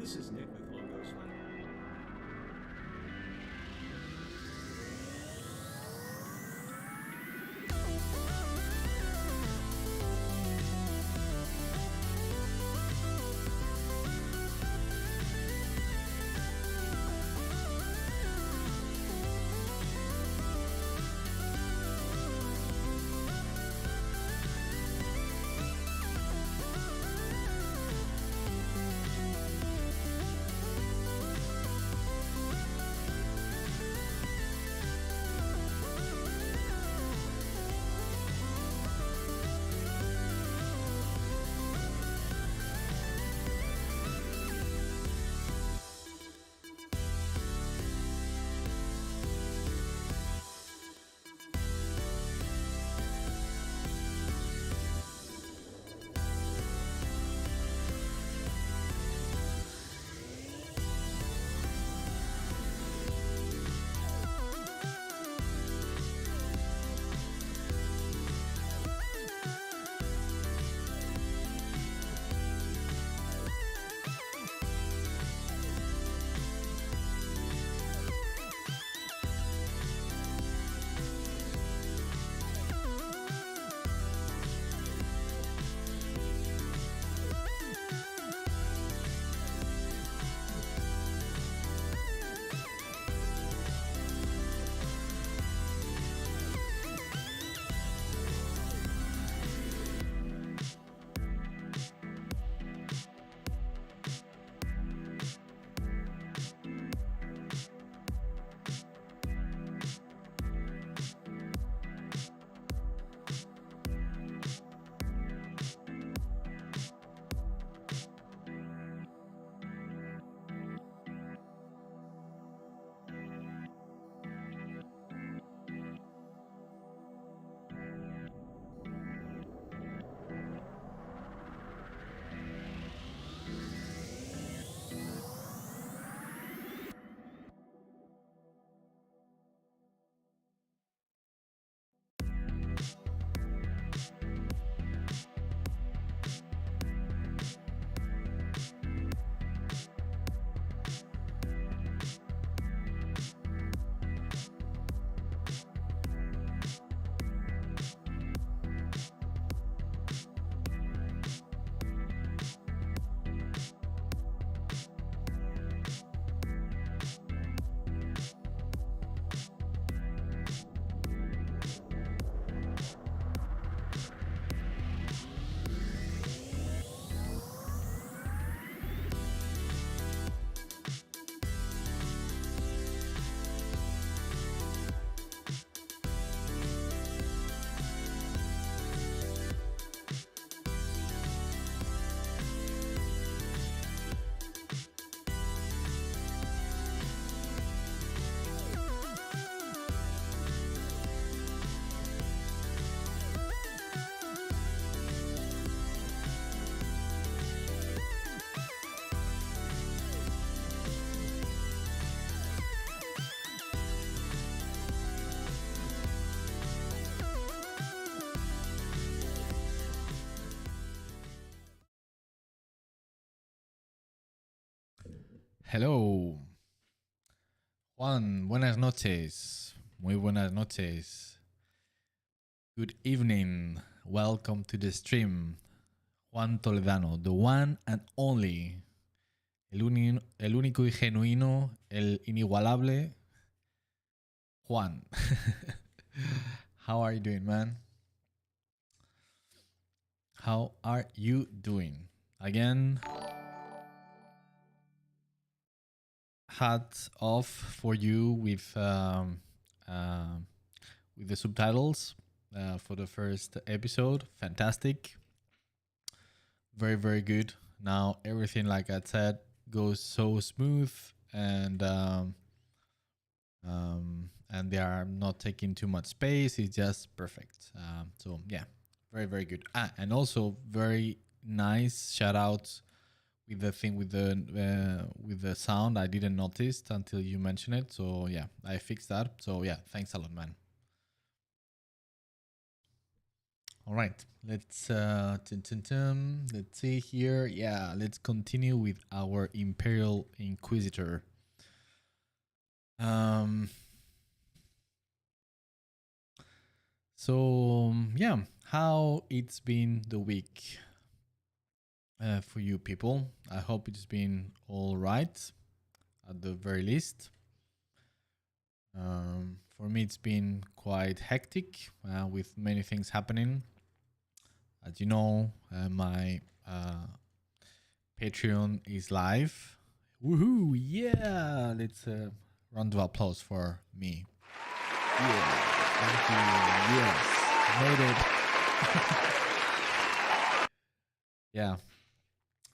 This is Nick with Logos Fund. Hello. Juan, buenas noches. Muy buenas noches. Good evening. Welcome to the stream. Juan Toledano, the one and only. El único y genuino, el inigualable Juan. How are you doing, man? How are you doing? Again, hats off for you with the subtitles for the first episode. Fantastic. Very, very good. Now everything, like I said, goes so smooth, and they are not taking too much space. It's just perfect. So yeah, very, very good. And also very nice shout out with the thing with the sound. I didn't notice until you mentioned it. So yeah, I fixed that. So yeah, thanks a lot, man. All right, let's let's see here. Yeah, let's continue with our Imperial Inquisitor. So yeah, how it's been the week for you people? I hope it's been all right, at the very least. For me, it's been quite hectic with many things happening. As you know, my Patreon is live. Woohoo! Yeah, let's round of applause for me. Yeah, thank you. Yes, made it. Yeah,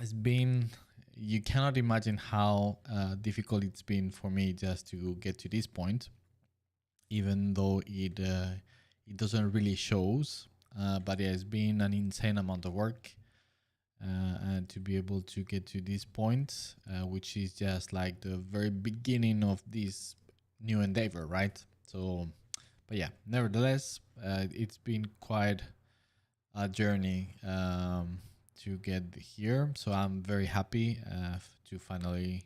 it's been. You cannot imagine how difficult it's been for me just to get to this point, even though it doesn't really shows. But it has been an insane amount of work. And to be able to get to this point, which is just like the very beginning of this new endeavor, right? So, but yeah, nevertheless, it's been quite a journey to get here. So I'm very happy to finally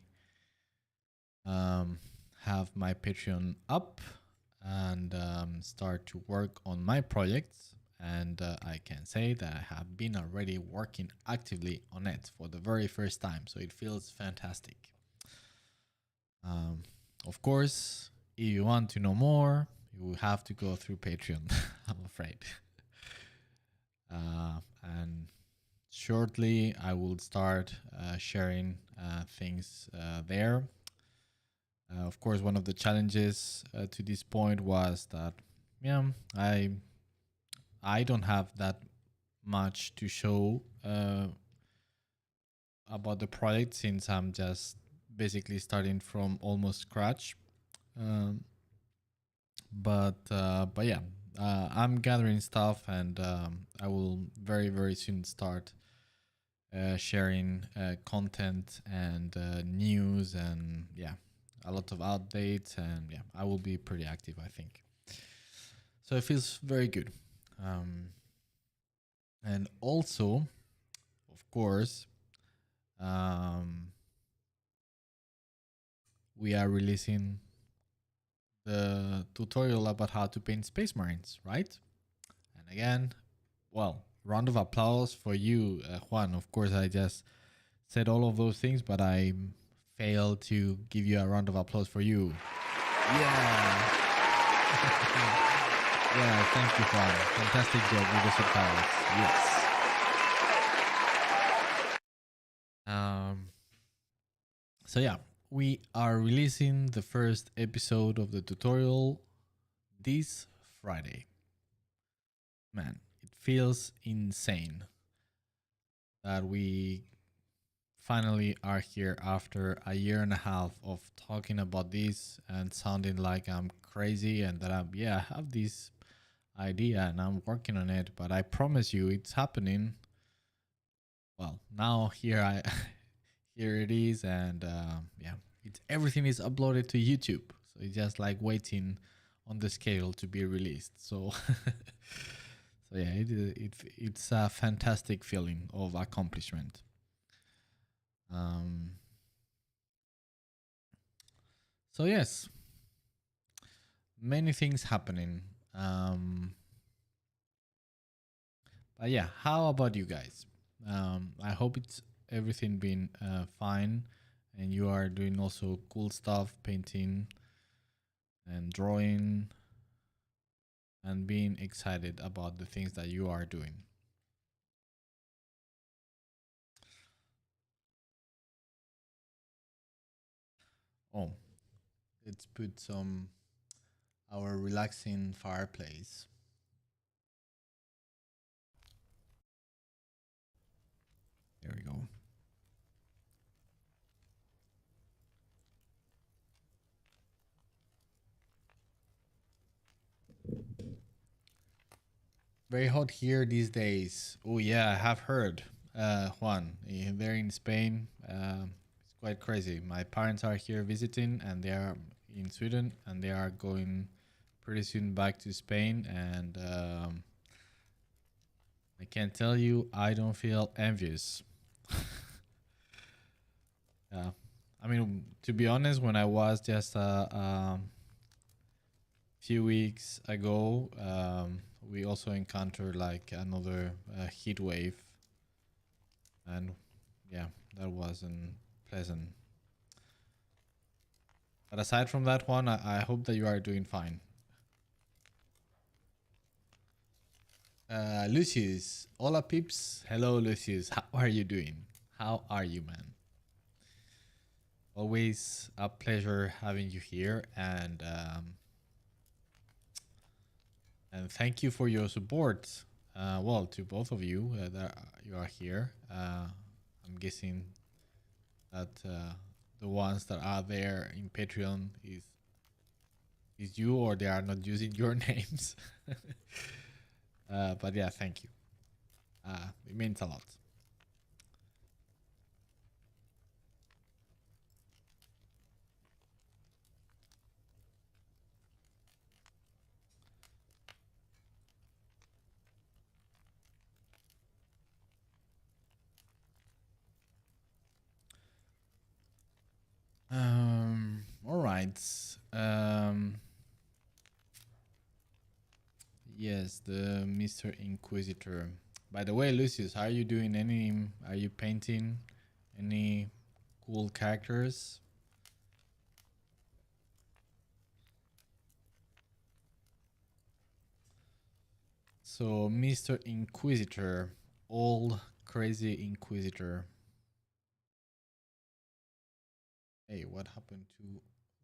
have my Patreon up and start to work on my projects. And I can say that I have been already working actively on it for the very first time. So it feels fantastic. Of course, if you want to know more, you will have to go through Patreon, I'm afraid. And shortly, I will start sharing things there. Of course, one of the challenges to this point was that, yeah, I don't have that much to show about the project since I'm just basically starting from almost scratch. Um, but yeah, I'm gathering stuff, and I will very soon start sharing content and news, and yeah, a lot of updates, and yeah, I will be pretty active, I think. So it feels very good. And also, of course, um, we are releasing the tutorial about how to paint Space Marines, right? And again, well, round of applause for you, Juan. Of course, I just said all of those things, but I failed to give you a round of applause for you. Yeah. Yeah, thank you, Juan. Fantastic job with the subtitles. Yes. So yeah, we are releasing the first episode of the tutorial this Friday. Man, it feels insane that we finally are here after a year and a half of talking about this and sounding like I'm crazy and that I have this idea and I'm working on it, but I promise you it's happening. Well, now here it is, and yeah, everything is uploaded to YouTube, so it's just like waiting on the schedule to be released. So, so yeah, it's a fantastic feeling of accomplishment. So yes, many things happening. But yeah, how about you guys? I hope it's everything been fine, and you are doing also cool stuff, painting and drawing, and being excited about the things that you are doing. Oh, let's put some our relaxing fireplace. There we go. Very hot here these days. Oh yeah, I have heard. Juan, they're in Spain. It's quite crazy. My parents are here visiting, and they are in Sweden, and they are going pretty soon back to Spain. And I can tell you, I don't feel envious. Yeah. I mean, to be honest, when I was just few weeks ago, we also encountered like another heat wave, and yeah, that wasn't pleasant. But aside from that one, I hope that you are doing fine. Lucius, hola peeps. Hello, Lucius. How are you doing? How are you, man? Always a pleasure having you here, and thank you for your support. Well, to both of you that you are here. I'm guessing that the ones that are there in Patreon is you, or they are not using your names. But yeah, thank you. It means a lot. All right. Um, yes, the Mr. Inquisitor. By the way, Lucius, are you doing any? Are you painting any cool characters? So, Mr. Inquisitor, old crazy Inquisitor. Hey, what happened to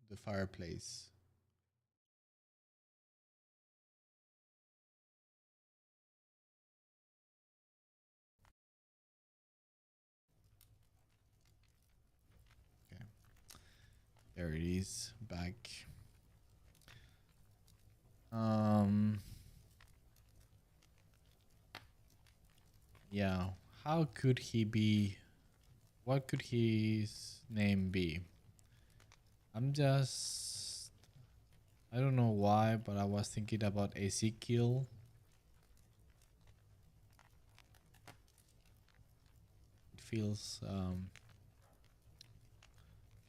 the fireplace? Okay, there it is, back. Um, yeah. How could he be? What could his name be? I'm just. I don't know why, but I was thinking about Ezekiel. It feels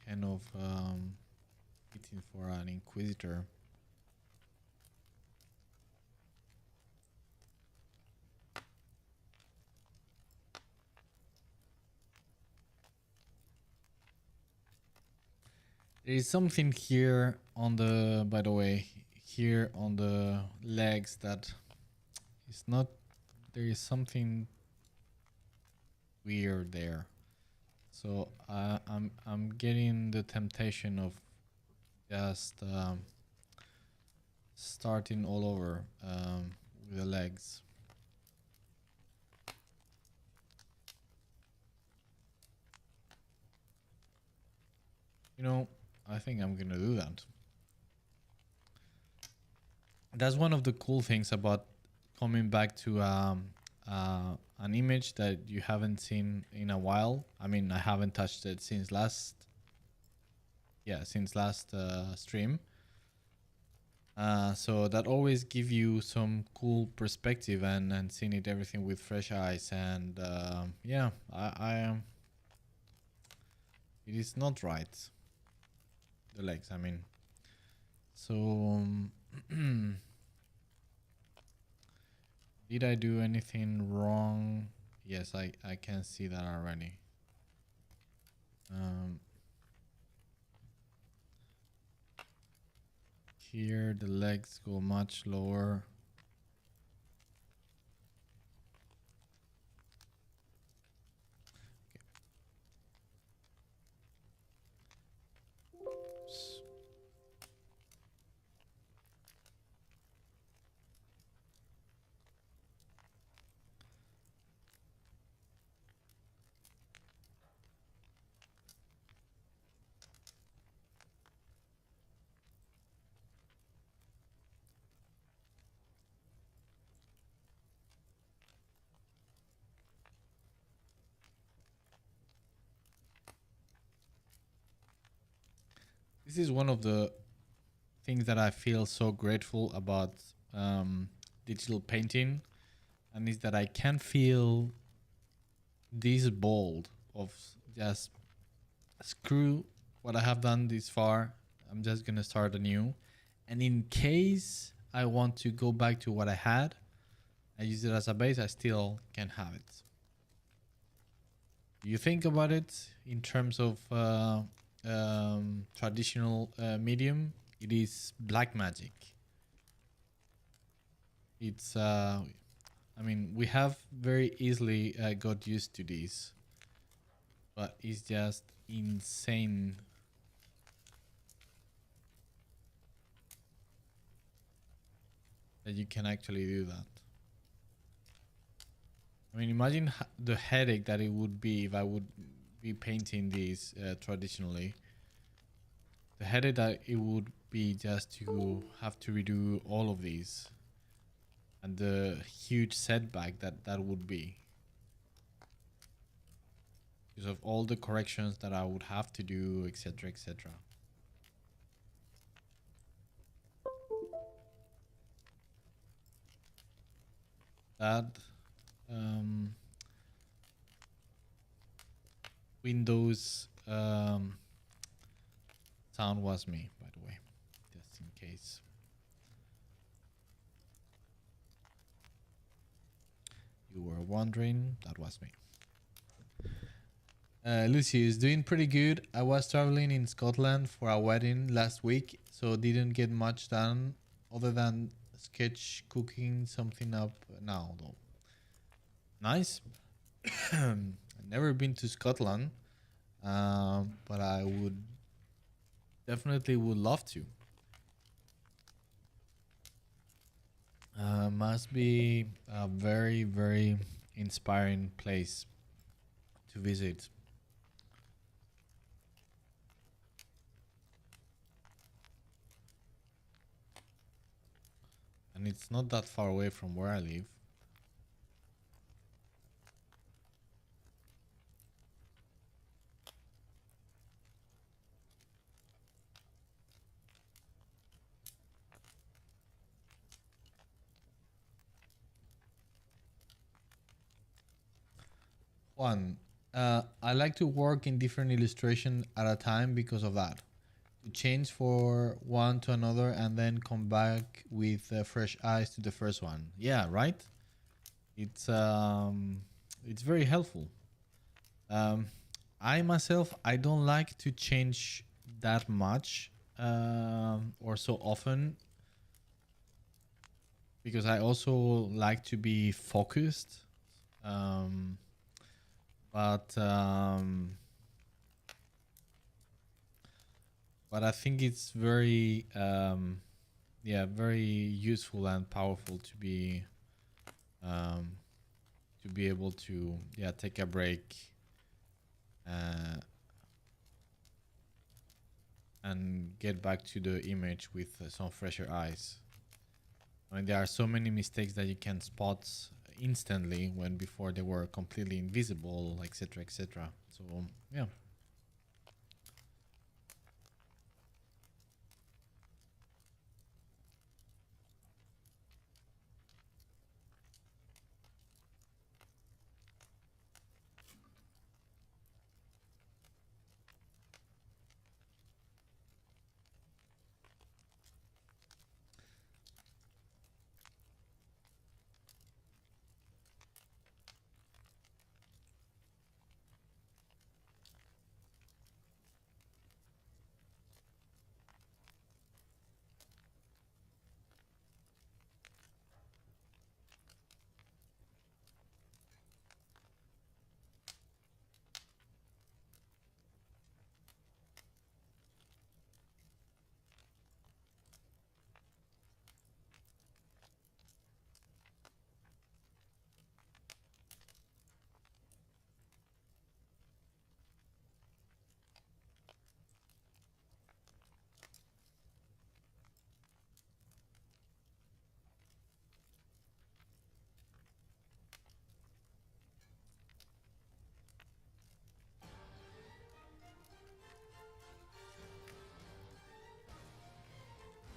kind of fitting for an Inquisitor. There is something here on the, by the way, here on the legs that is not. There is something weird there. So I'm getting the temptation of just starting all over with the legs. You know, I think I'm gonna do that. That's one of the cool things about coming back to an image that you haven't seen in a while. I mean, I haven't touched it since last, yeah, since last stream. So that always give you some cool perspective and seeing it everything with fresh eyes. And yeah, I am. It is not right. The legs, I mean. So did I do anything wrong? Yes, I can see that already. Um, here the legs go much lower. Oops. This is one of the things that I feel so grateful about digital painting, and is that I can feel this bold of just screw what I have done this far. I'm just gonna start anew, and in case I want to go back to what I had, I use it as a base. I still can have it. You think about it in terms of traditional medium. It is black magic. It's I mean, we have very easily got used to this, but it's just insane that you can actually do that. I mean, imagine the headache that it would be if I would be painting these traditionally. The headache that it would be just to have to redo all of these, and the huge setback that that would be because of all the corrections that I would have to do, etc., etc. That Windows sound was me, by the way, just in case. You were wondering, that was me. Lucy is doing pretty good. I was traveling in Scotland for a wedding last week, so didn't get much done other than sketch cooking something up now, though. Nice. I've never been to Scotland, but I would definitely would love to. Must be a very, very inspiring place to visit. And it's not that far away from where I live. One, I like to work in different illustration at a time because of that. To change for one to another and then come back with fresh eyes to the first one. Yeah, right. It's very helpful. Um, I myself, I don't like to change that much or so often because I also like to be focused. Um, but but I think it's very yeah, very useful and powerful um, to be able to, yeah, take a break uh, and get back to the image with some fresher eyes. I mean, there are so many mistakes that you can spot instantly when before they were completely invisible, etc., etc. So yeah.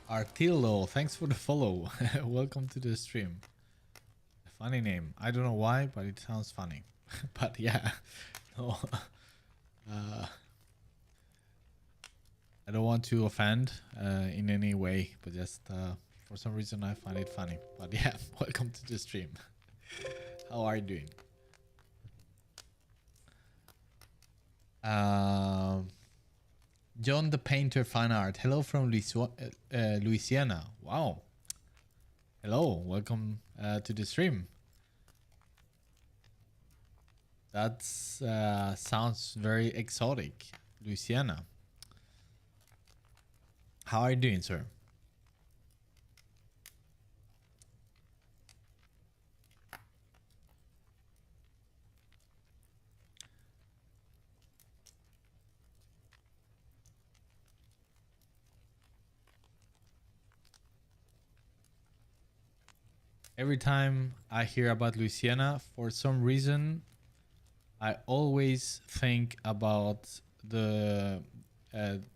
Artillo, thanks for the follow. Welcome to the stream. Funny name. I don't know why, but it sounds funny. But yeah, no, I don't want to offend in any way, but just for some reason I find it funny. But yeah, welcome to the stream. How are you doing? John the Painter fan art. Hello from Louisiana. Wow. Hello, welcome to the stream. That sounds very exotic. Louisiana. How are you doing, sir? Every time I hear about Louisiana, for some reason, I always think about the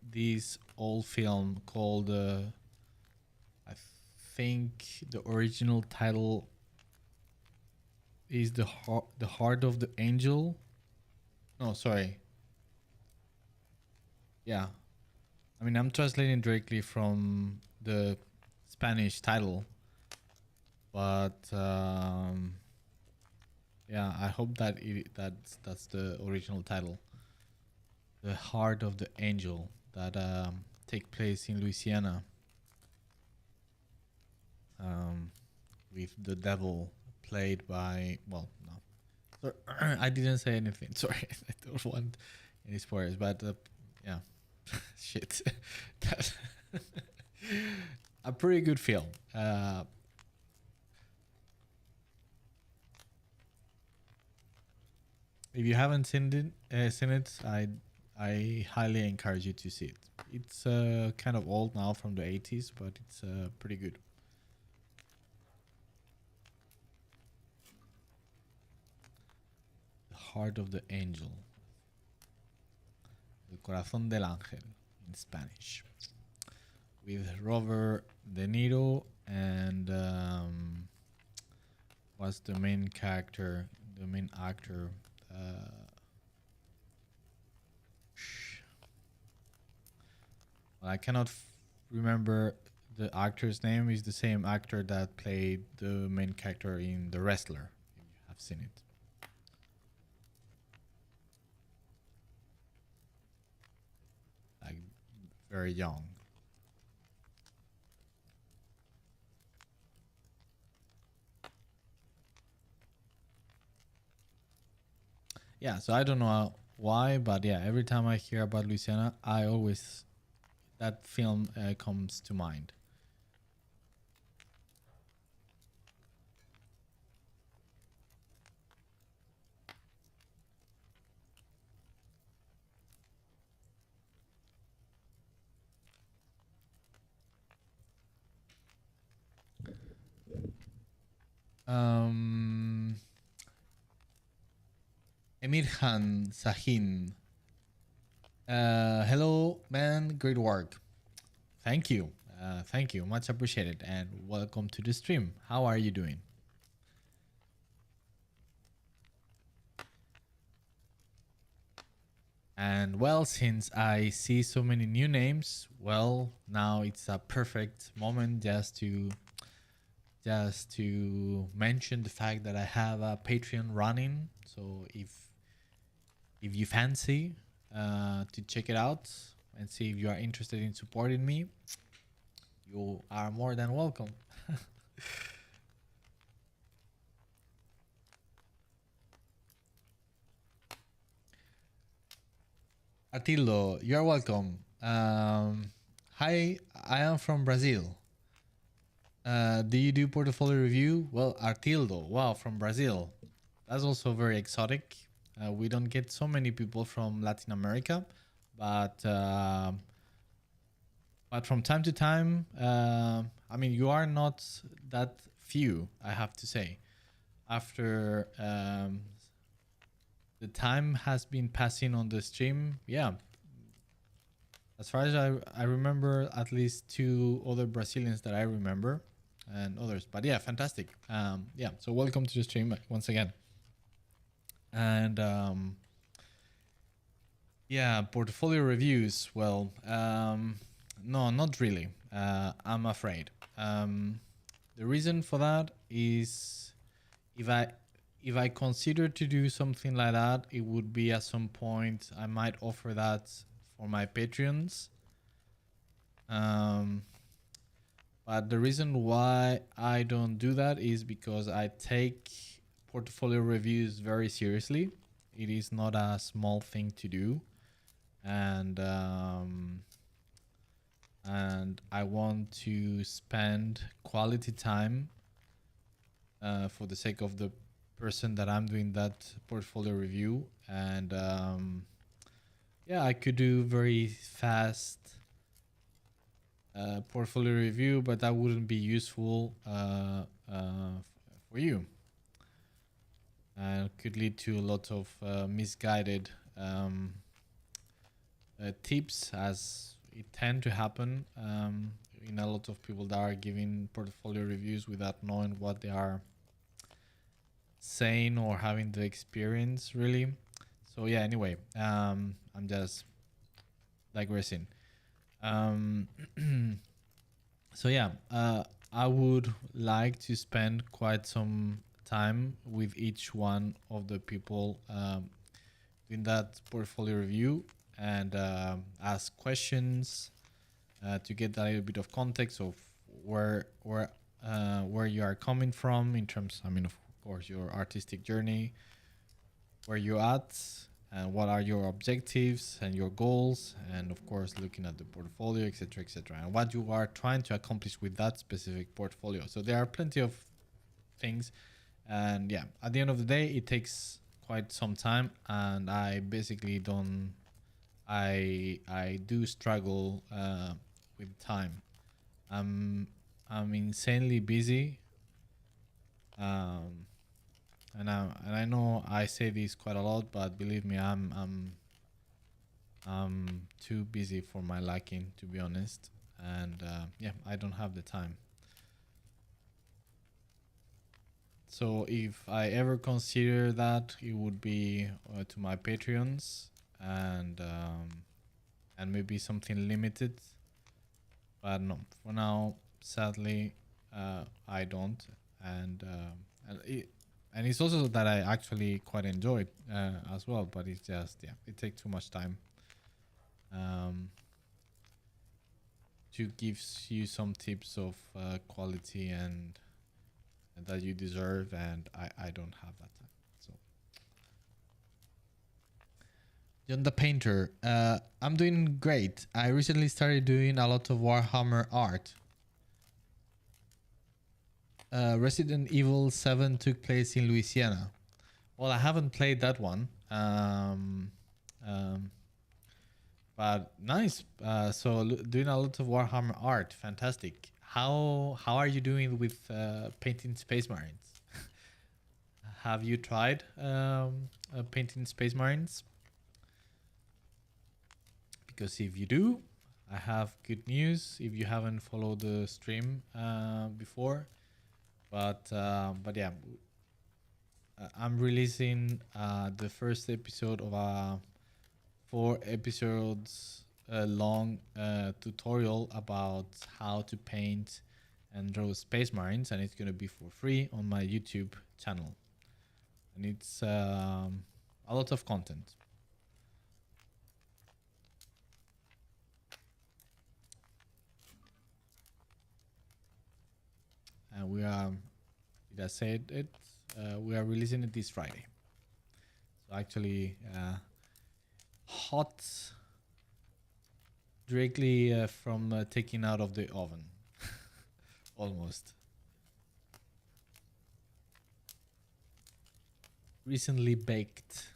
this old film called I think the original title is the heart of the angel. No, sorry. Yeah, I mean I'm translating directly from the Spanish title, but yeah, I hope that that's the original title. The Heart of the Angel that take place in Louisiana, with the devil played by, well, no, sorry, I didn't say anything. Sorry, I don't want any spoilers, but yeah, shit, that a pretty good film. If you haven't seen it, I highly encourage you to see it. It's kind of old now, from the 80s, but it's pretty good. The Heart of the Angel. El Corazón del Ángel in Spanish. With Robert De Niro and what's the main character, the main actor? Well, I cannot remember the actor's name. Is the same actor that played the main character in The Wrestler, if you have seen it. Like, very young. Yeah, so I don't know why, but yeah, every time I hear about Louisiana, I always, that film comes to mind. Emirhan Sahin. Hello, man. Great work. Thank you. Thank you. Much appreciated. And welcome to the stream. How are you doing? And well, since I see so many new names, well, now it's a perfect moment just to mention the fact that I have a Patreon running. So if you fancy to check it out and see if you are interested in supporting me, you are more than welcome. Atildo, you're welcome. Hi, I am from Brazil. Do you do portfolio review? Well, Artildo, wow, from Brazil. That's also very exotic. We don't get so many people from Latin America, but from time to time, I mean, you are not that few, I have to say. After the time has been passing on the stream, yeah. As far as I remember, at least 2 other Brazilians that I remember. and others. But yeah, fantastic. Yeah, so welcome to the stream once again. And yeah, portfolio reviews. Well, no, not really. I'm afraid. The reason for that is if I consider to do something like that, it would be at some point I might offer that for my Patreons. But the reason why I don't do that is because I take portfolio reviews very seriously. It is not a small thing to do, and I want to spend quality time for the sake of the person that I'm doing that portfolio review. And yeah, I could do very fast portfolio review, but that wouldn't be useful for you. And could lead to a lot of misguided tips, as it tend to happen in a lot of people that are giving portfolio reviews without knowing what they are saying or having the experience really. So yeah, anyway, I'm just digressing. So yeah, I would like to spend quite some time with each one of the people doing that portfolio review, and ask questions to get a little bit of context of where you are coming from in terms, I mean, of course, your artistic journey, where you're at, and what are your objectives and your goals, and of course looking at the portfolio, etc., and what you are trying to accomplish with that specific portfolio. So there are plenty of things, and yeah, at the end of the day, it takes quite some time, and I basically don't I do struggle with time. I'm insanely busy, and I know I say this quite a lot, but believe me, I'm too busy for my liking, to be honest, and yeah, I don't have the time. So if I ever consider that, it would be to my Patreons, and maybe something limited. But no, for now, sadly, I don't, and it's also that I actually quite enjoy it as well. But it's just, yeah, it takes too much time to give you some tips of quality and that you deserve, and I don't have that time. So John the Painter, I'm doing great. I recently started doing a lot of Warhammer art. Resident Evil 7 took place in Louisiana. Well, I haven't played that one. But nice. So doing a lot of Warhammer art, fantastic. How are you doing with painting Space Marines? Have you tried painting Space Marines? Because if you do, I have good news. If you haven't followed the stream before, but yeah, I'm releasing the first episode of a 4 episodes long tutorial about how to paint and draw Space Marines, and it's going to be for free on my YouTube channel, and it's a lot of content. And we are, did I say it? We are releasing it this Friday. So actually, hot, directly from taking out of the oven, almost. Recently baked.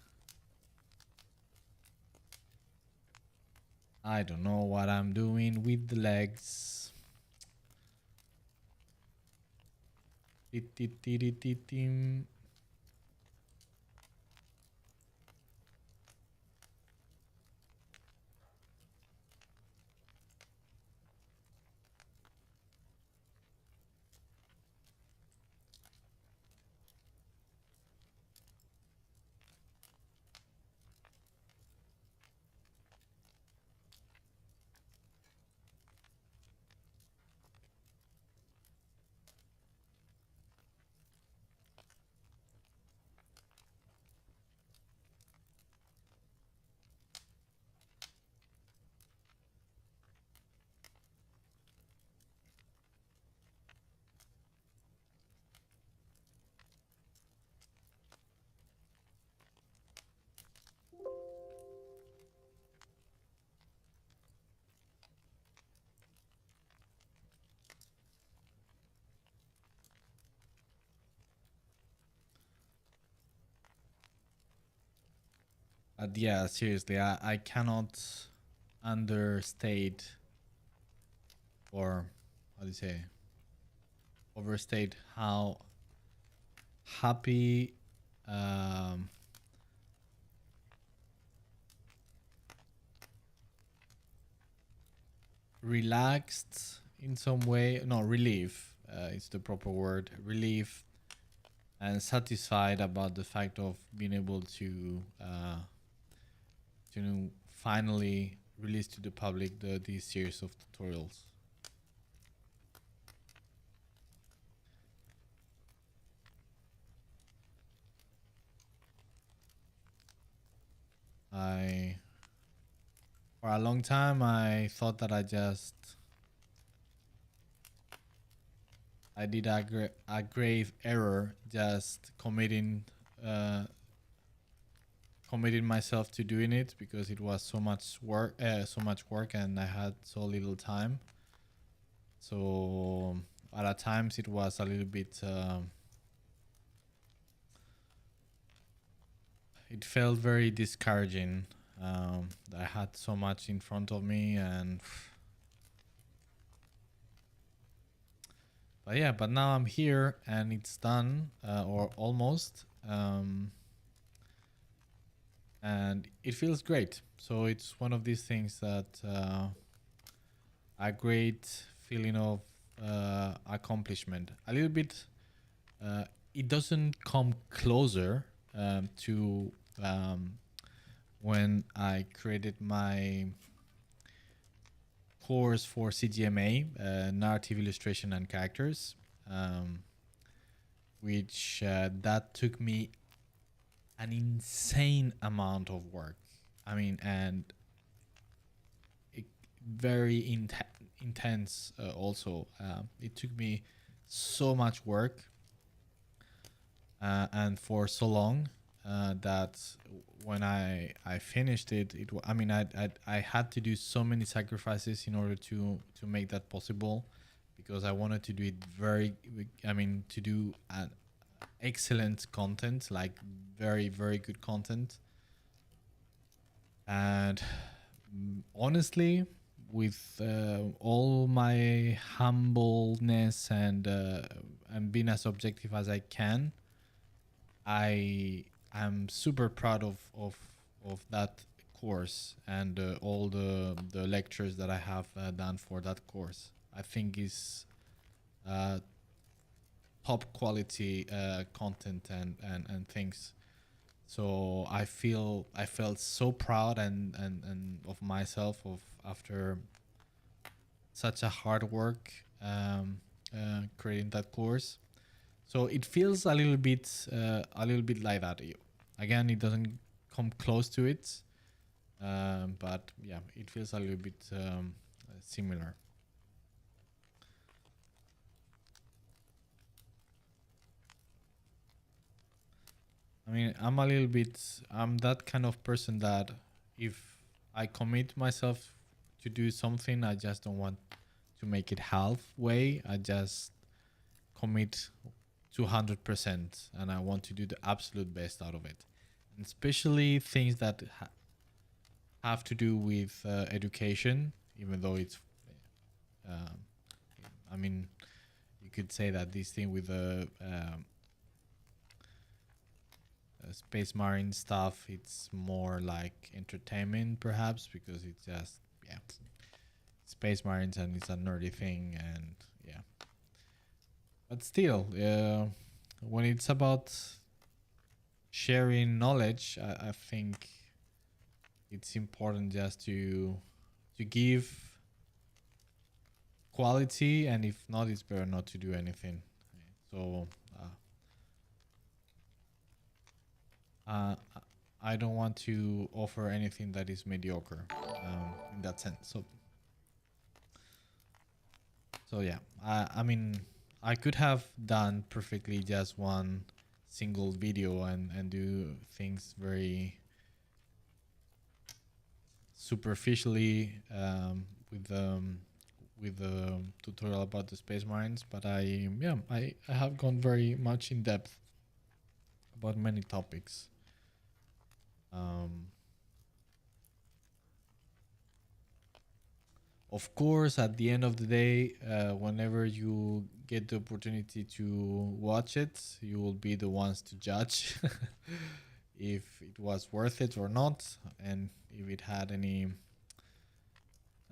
I don't know what I'm doing with the legs. Yeah, seriously, I cannot understate, or how do you say, overstate how happy, um, relaxed in some way, no, relief, is the proper word, relief, and satisfied about the fact of being able to finally release to the public these series of tutorials. For a long time, I thought that I did a grave error just uh, committing myself to doing it, because it was so much work, and I had so little time. So at times it was a little bit. It felt very discouraging. I had so much in front of me, and but yeah, but now I'm here and it's done, or almost, and it feels great. So it's one of these things that a great feeling of accomplishment. A little bit. It doesn't come closer to when I created my course for CGMA, narrative illustration and characters, which that took me an insane amount of work. I mean, and it, very intense also. It took me so much work and for so long that when I finished it, I mean, I had to do so many sacrifices in order to make that possible, because I wanted to do it to do an excellent content, like very, very good content. And honestly, with all my humbleness and being as objective as I can, I am super proud of that course, and all the lectures that I have done for that course. I think is uh, top quality content and things. So I felt so proud and of myself of after such a hard work creating that course. So it feels a little bit like that. Again, it doesn't come close to it, but yeah, it feels a little bit similar. I mean, I'm that kind of person that if I commit myself to do something, I just don't want to make it halfway. I just commit 200%, and I want to do the absolute best out of it. And especially things that have to do with education, even though it's, um, I mean, you could say that this thing with the space marine stuff, it's more like entertainment perhaps, because it's just, yeah, space marines and it's a nerdy thing, and yeah. But still, when it's about sharing knowledge, I think it's important just to give quality, and if not, it's better not to do anything. So uh, I don't want to offer anything that is mediocre in that sense. So yeah, I mean, I could have done perfectly just one single video and do things very superficially with the tutorial about the space marines, but I have gone very much in depth about many topics. Of course, at the end of the day, whenever you get the opportunity to watch it, you will be the ones to judge if it was worth it or not, and if it had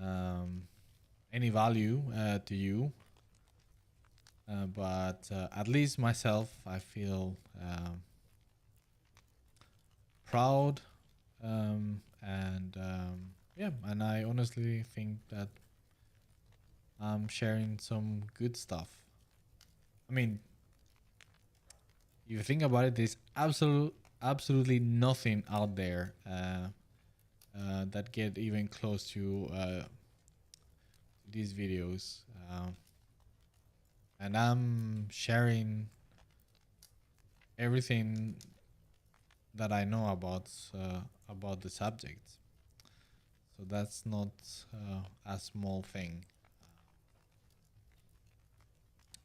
um, any value to you. But at least myself, I feel proud, and yeah, and I honestly think that I'm sharing some good stuff. I mean, if you think about it, there's absolutely nothing out there that get even close to these videos, and I'm sharing everything that I know about the subject. So that's not a small thing.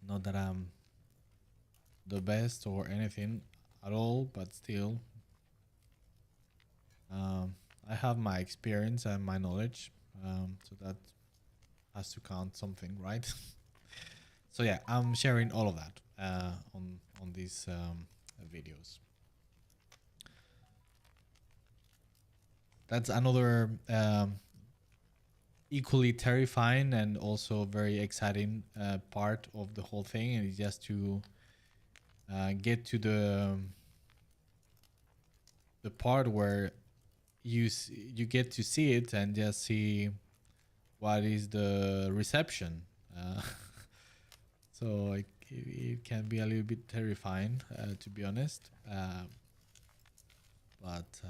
Not that I'm the best or anything at all, but still, um, I have my experience and my knowledge, so that has to count something, right? So yeah, I'm sharing all of that on these videos. That's another equally terrifying and also very exciting part of the whole thing, and it's just to get to the part where you get to see it and just see what is the reception. Uh, so like it can be a little bit terrifying, to be honest. But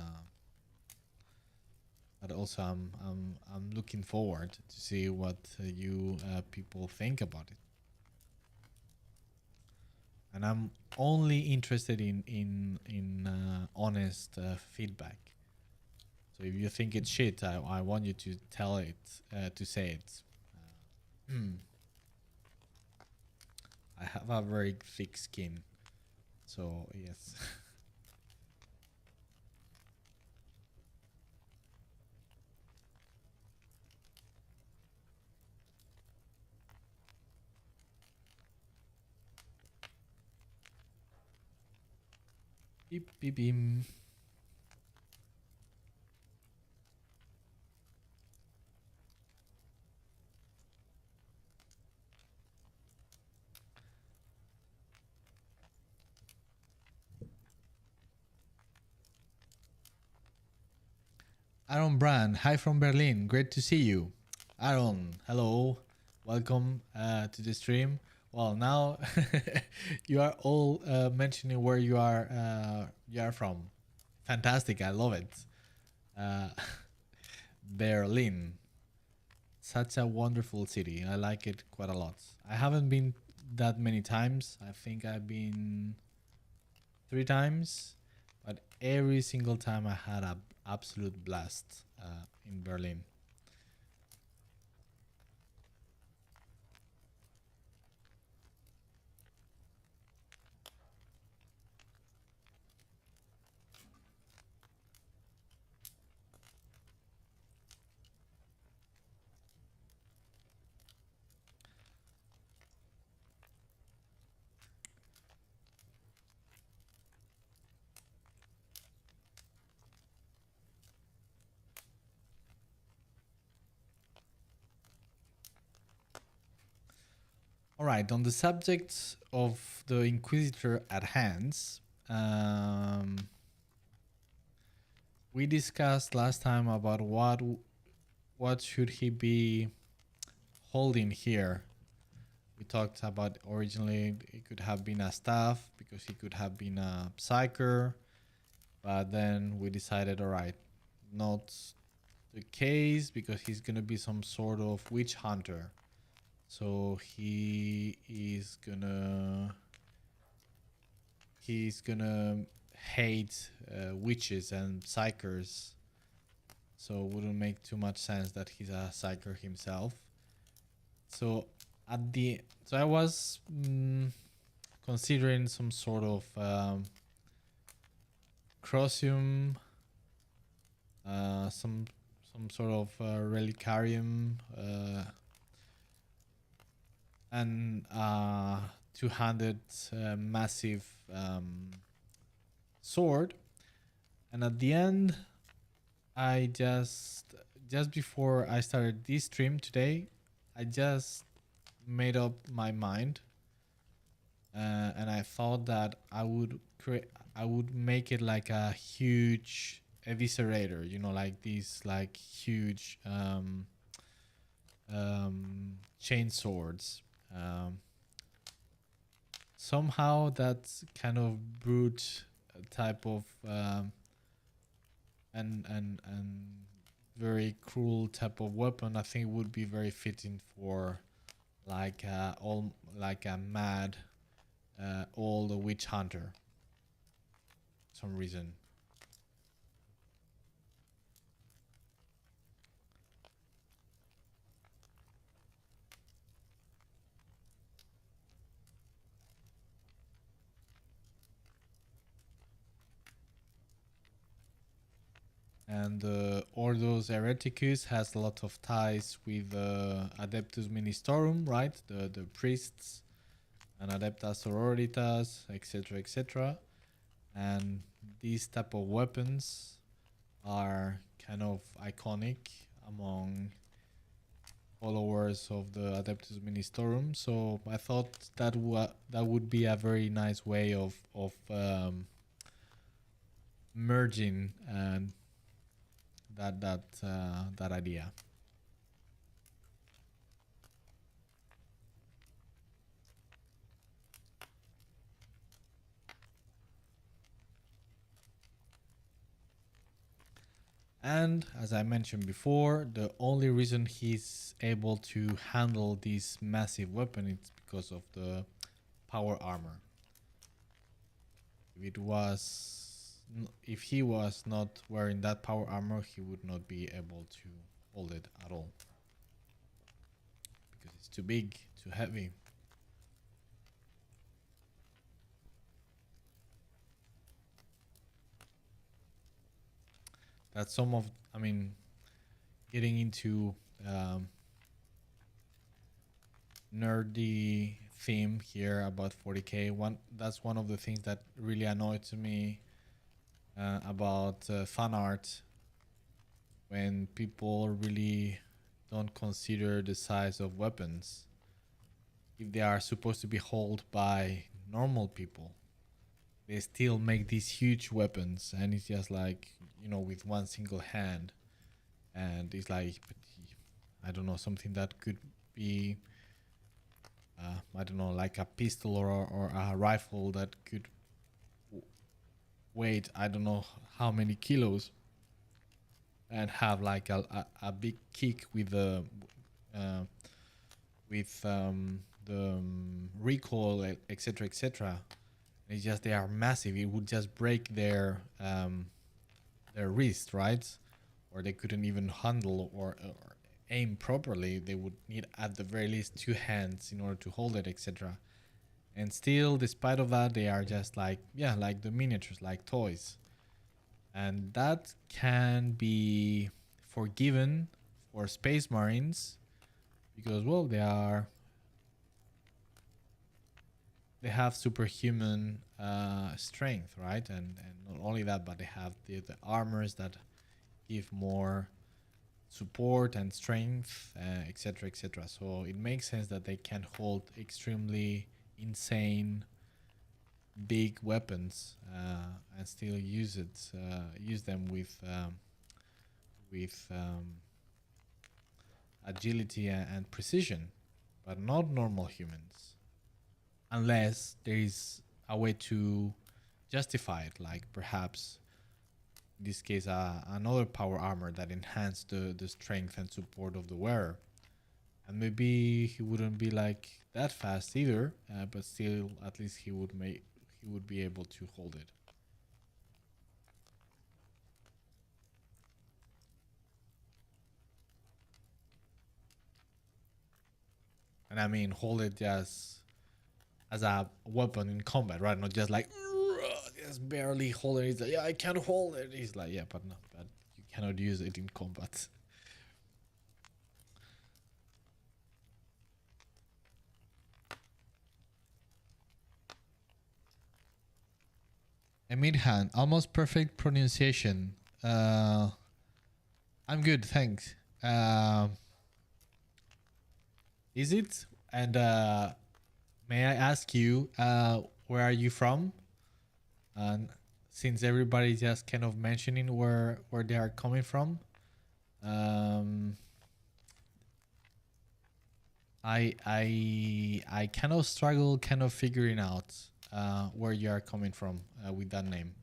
but also I'm looking forward to see what you people think about it. And I'm only interested in honest feedback. So if you think it's shit, I want you to tell it, to say it. I have a very thick skin, so yes. Beep beep beam. Aaron Brand, hi from Berlin. Great to see you. Aaron, hello. Welcome to the stream. Well, now you are all mentioning where you are from. Fantastic, I love it. Uh, Berlin, such a wonderful city. I like it quite a lot. I haven't been that many times. I think I've been 3 times, but every single time I had a absolute blast in Berlin. All right, on the subject of the Inquisitor at hands, um, we discussed last time about what should he be holding here. We talked about originally it could have been a staff because he could have been a psyker, but then we decided, all right, not the case because he's gonna be some sort of witch hunter. So he's gonna hate witches and psychers. So it wouldn't make too much sense that he's a psyker himself. So I was considering some sort of Crosium, some some sort of relicarium, and two-handed massive sword. And at the end, I just before I started this stream today, I just made up my mind, and I thought that I would make it like a huge eviscerator, you know, like these like huge chain swords. Somehow that's kind of brute type of and very cruel type of weapon. I think would be very fitting for like all like a mad old witch hunter. Some reason. And Ordos Hereticus has a lot of ties with Adeptus Ministorum, right? The priests and Adeptas Sororitas, etc., etc. And these type of weapons are kind of iconic among followers of the Adeptus Ministorum. So I thought that that would be a very nice way of merging and that idea. And as I mentioned before, the only reason he's able to handle this massive weapon is because of the power armor. If he was not wearing that power armor, he would not be able to hold it at all, because it's too big, too heavy. That's some of, I mean, getting into nerdy theme here about 40k. That's one of the things that really annoyed me about fan art, when people really don't consider the size of weapons if they are supposed to be held by normal people. They still make these huge weapons, and it's just like, you know, with one single hand. And it's like, I don't know, something that could be I don't know, like a pistol or a rifle that could weight I don't know how many kilos, and have like a big kick with the recoil, etc., etc. It's just they are massive. It would just break their wrist, right? Or they couldn't even handle or aim properly. They would need at the very least two hands in order to hold it, etc. And still, despite of that, they are just like, yeah, like the miniatures, like toys. And that can be forgiven for space marines, because, well, they have superhuman strength, right? And not only that, but they have the armors that give more support and strength, etc., etc. So it makes sense that they can hold extremely insane big weapons and still use them with agility and precision, but not normal humans, unless there is a way to justify it, like perhaps in this case another power armor that enhanced the strength and support of the wearer. And maybe he wouldn't be like that fast either, but still at least he would be able to hold it. And I mean, hold it just as a weapon in combat, right? Not just like just barely hold it. He's like, yeah, I can't hold it. He's like, yeah, but you cannot use it in combat. Emirhan, almost perfect pronunciation. I'm good, thanks. Is it? And may I ask you, where are you from? And since everybody's just kind of mentioning where they are coming from, um, I kind of struggle kind of figuring out where you are coming from with that name.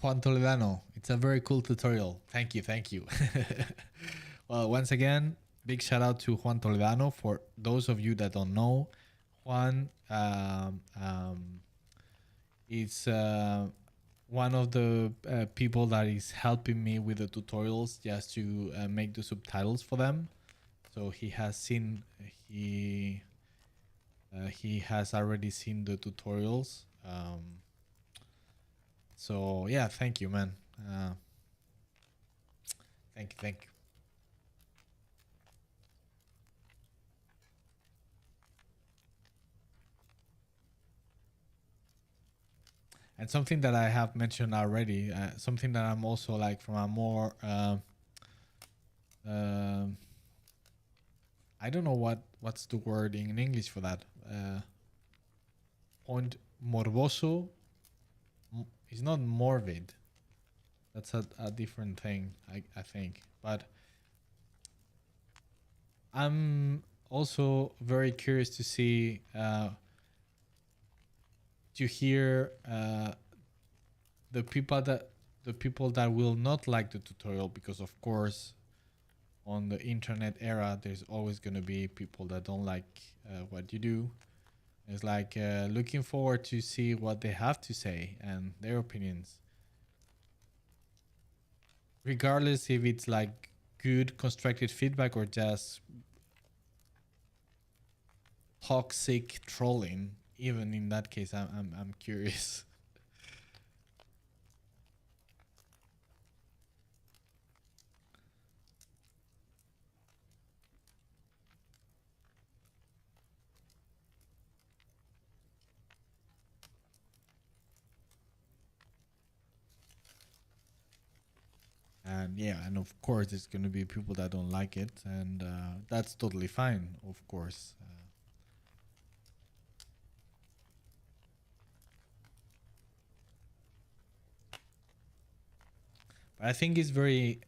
Juan Toledano, it's a very cool tutorial. Thank you, thank you. Well, once again, big shout out to Juan Toledano. For those of you that don't know, Juan is one of the people that is helping me with the tutorials just to make the subtitles for them. So he has seen he has already seen the tutorials. So yeah, thank you, man. Thank you, thank you. And something that I have mentioned already, something that I'm also like from a more I don't know what's the word in English for that. Point morboso. It's not morbid. That's a different thing, I think. But I'm also very curious to see to hear the people that will not like the tutorial, because of course on the internet era there's always going to be people that don't like what you do. It's like looking forward to see what they have to say and their opinions, regardless if it's like good constructed feedback or just toxic trolling. Even in that case, I'm curious. And yeah, and of course there's going to be people that don't like it, and that's totally fine, of course. But I think it's very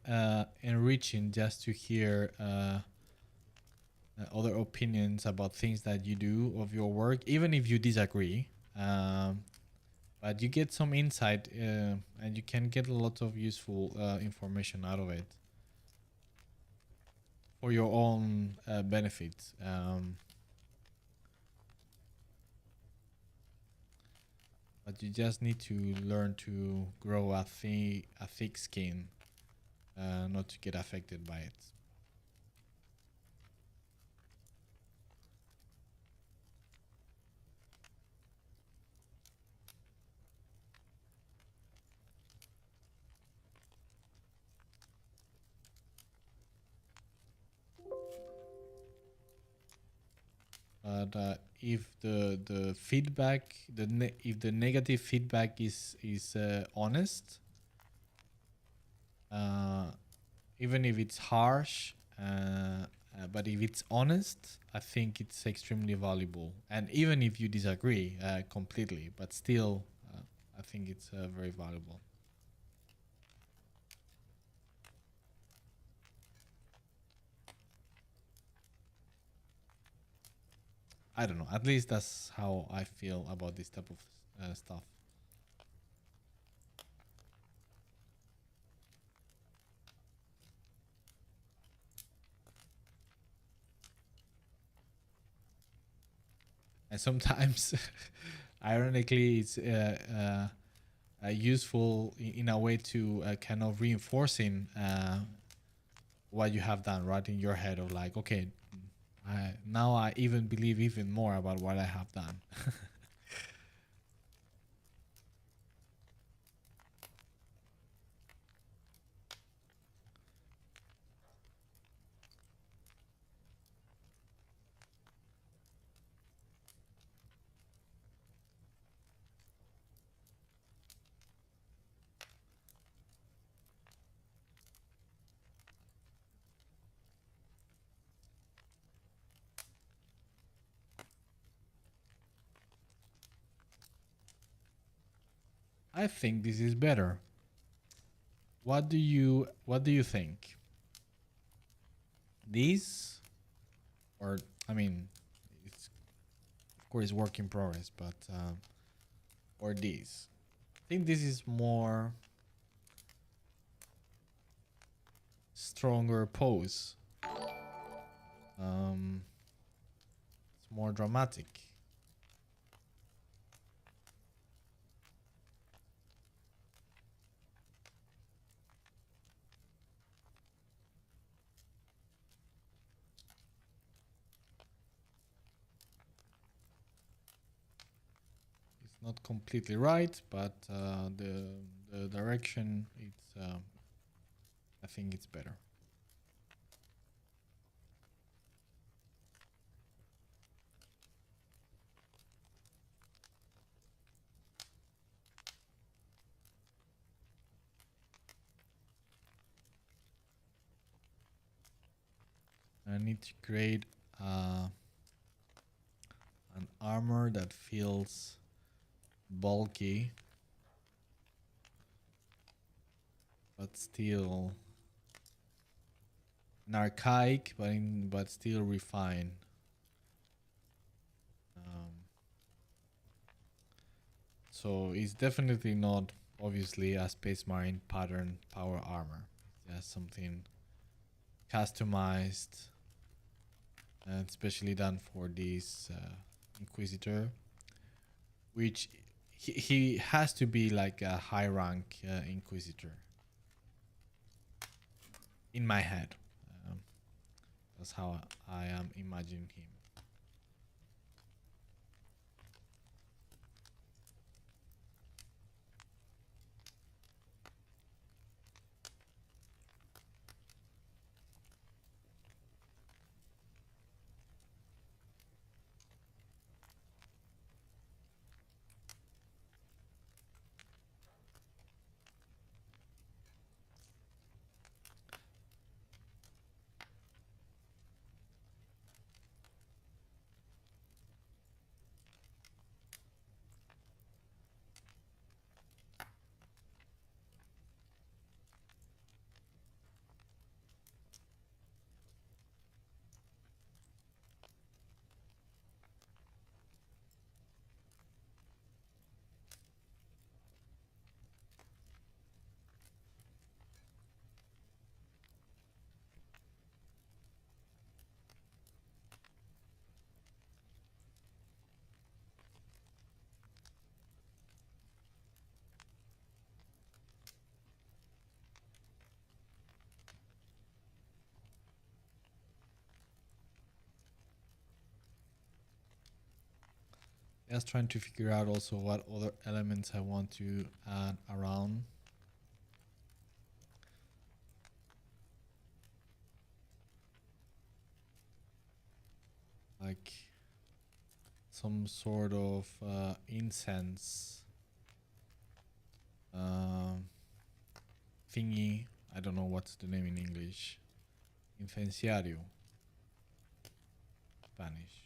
enriching just to hear other opinions about things that you do of your work, even if you disagree. But you get some insight, and you can get a lot of useful information out of it for your own benefit. But you just need to learn to grow a thick skin, not to get affected by it. But if the feedback, if the negative feedback is honest, uh, even if it's harsh, but if it's honest, I think it's extremely valuable. And even if you disagree completely, but still, I think it's very valuable. I don't know. At least that's how I feel about this type of stuff. And sometimes, ironically, it's useful in a way to kind of reinforcing what you have done, right, in your head of like, okay, now I even believe even more about what I have done. I think this is better. What do you think? This, or I mean, it's of course work in progress, but or this. I think this is more stronger pose. It's more dramatic. It's not completely right, but the direction, it's I think it's better. I need to create an armor that feels bulky, but still an archaic, but still refined. So it's definitely not obviously a Space Marine pattern power armor. It's just something customized and especially done for this Inquisitor, which he has to be like a high rank Inquisitor in my head. That's how I am imagining him. Just trying to figure out also what other elements I want to add around. Like some sort of incense thingy. I don't know what's the name in English. Incenciario. Spanish.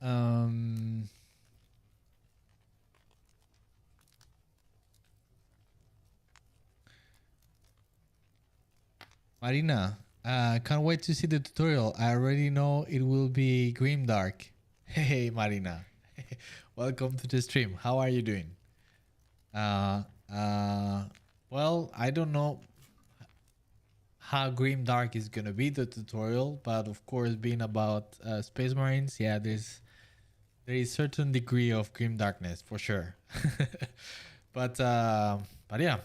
Um, Marina, can't wait to see the tutorial. I already know it will be grimdark. Hey, Marina. Welcome to the stream. How are you doing? Uh, uh, well, I don't know how grimdark is gonna be the tutorial, but of course, being about Space Marines, yeah, there is certain degree of grimdarkness for sure. But yeah,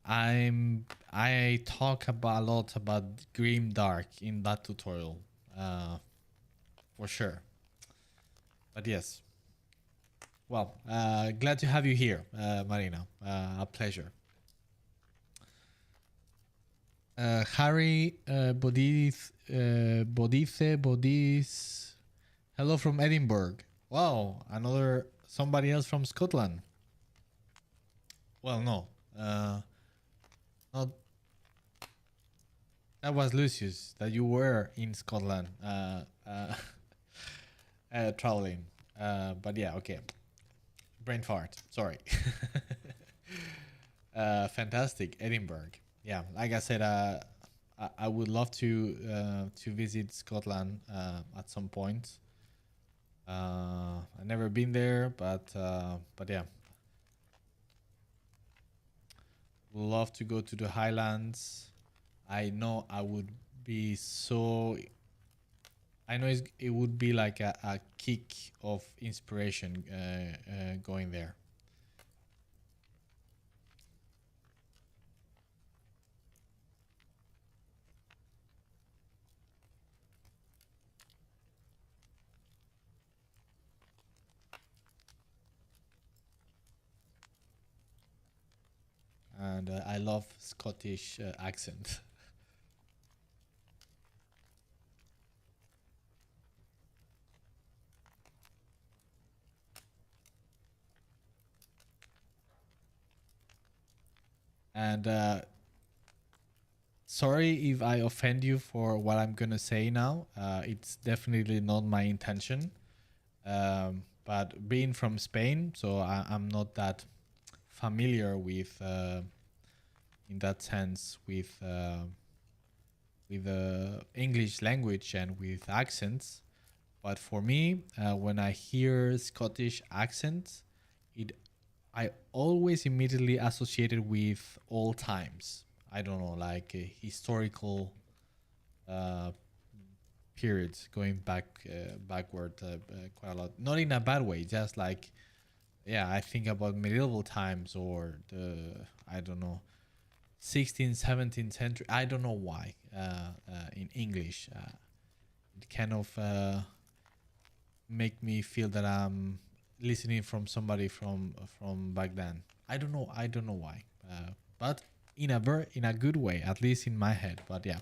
I talk about a lot about grim dark in that tutorial, uh, for sure. But yes, well, glad to have you here, Marina. A pleasure. Harry Bodis. Hello from Edinburgh. Wow, another somebody else from Scotland. Well, no, not that was Lucius. That you were in Scotland, traveling. But yeah, okay. Brain fart. Sorry. Fantastic, Edinburgh. Yeah, like I said, I would love to visit Scotland at some point. I've never been there, but yeah, love to go to the Highlands. I know I would be so. I know it would be like a kick of inspiration going there. And I love Scottish accent. And sorry if I offend you for what I'm gonna say now. It's definitely not my intention. But being from Spain, so I'm not that familiar with, in that sense, with the English language and with accents. But for me, when I hear Scottish accents, it I always immediately associate it with old times. I don't know, like historical uh, periods going backward quite a lot. Not in a bad way, just like yeah, I think about medieval times or the I don't know 16th, 17th century. I don't know why in English. It kind of make me feel that I'm listening from somebody from back then. I don't know. I don't know why. But in a good way, at least in my head. But yeah,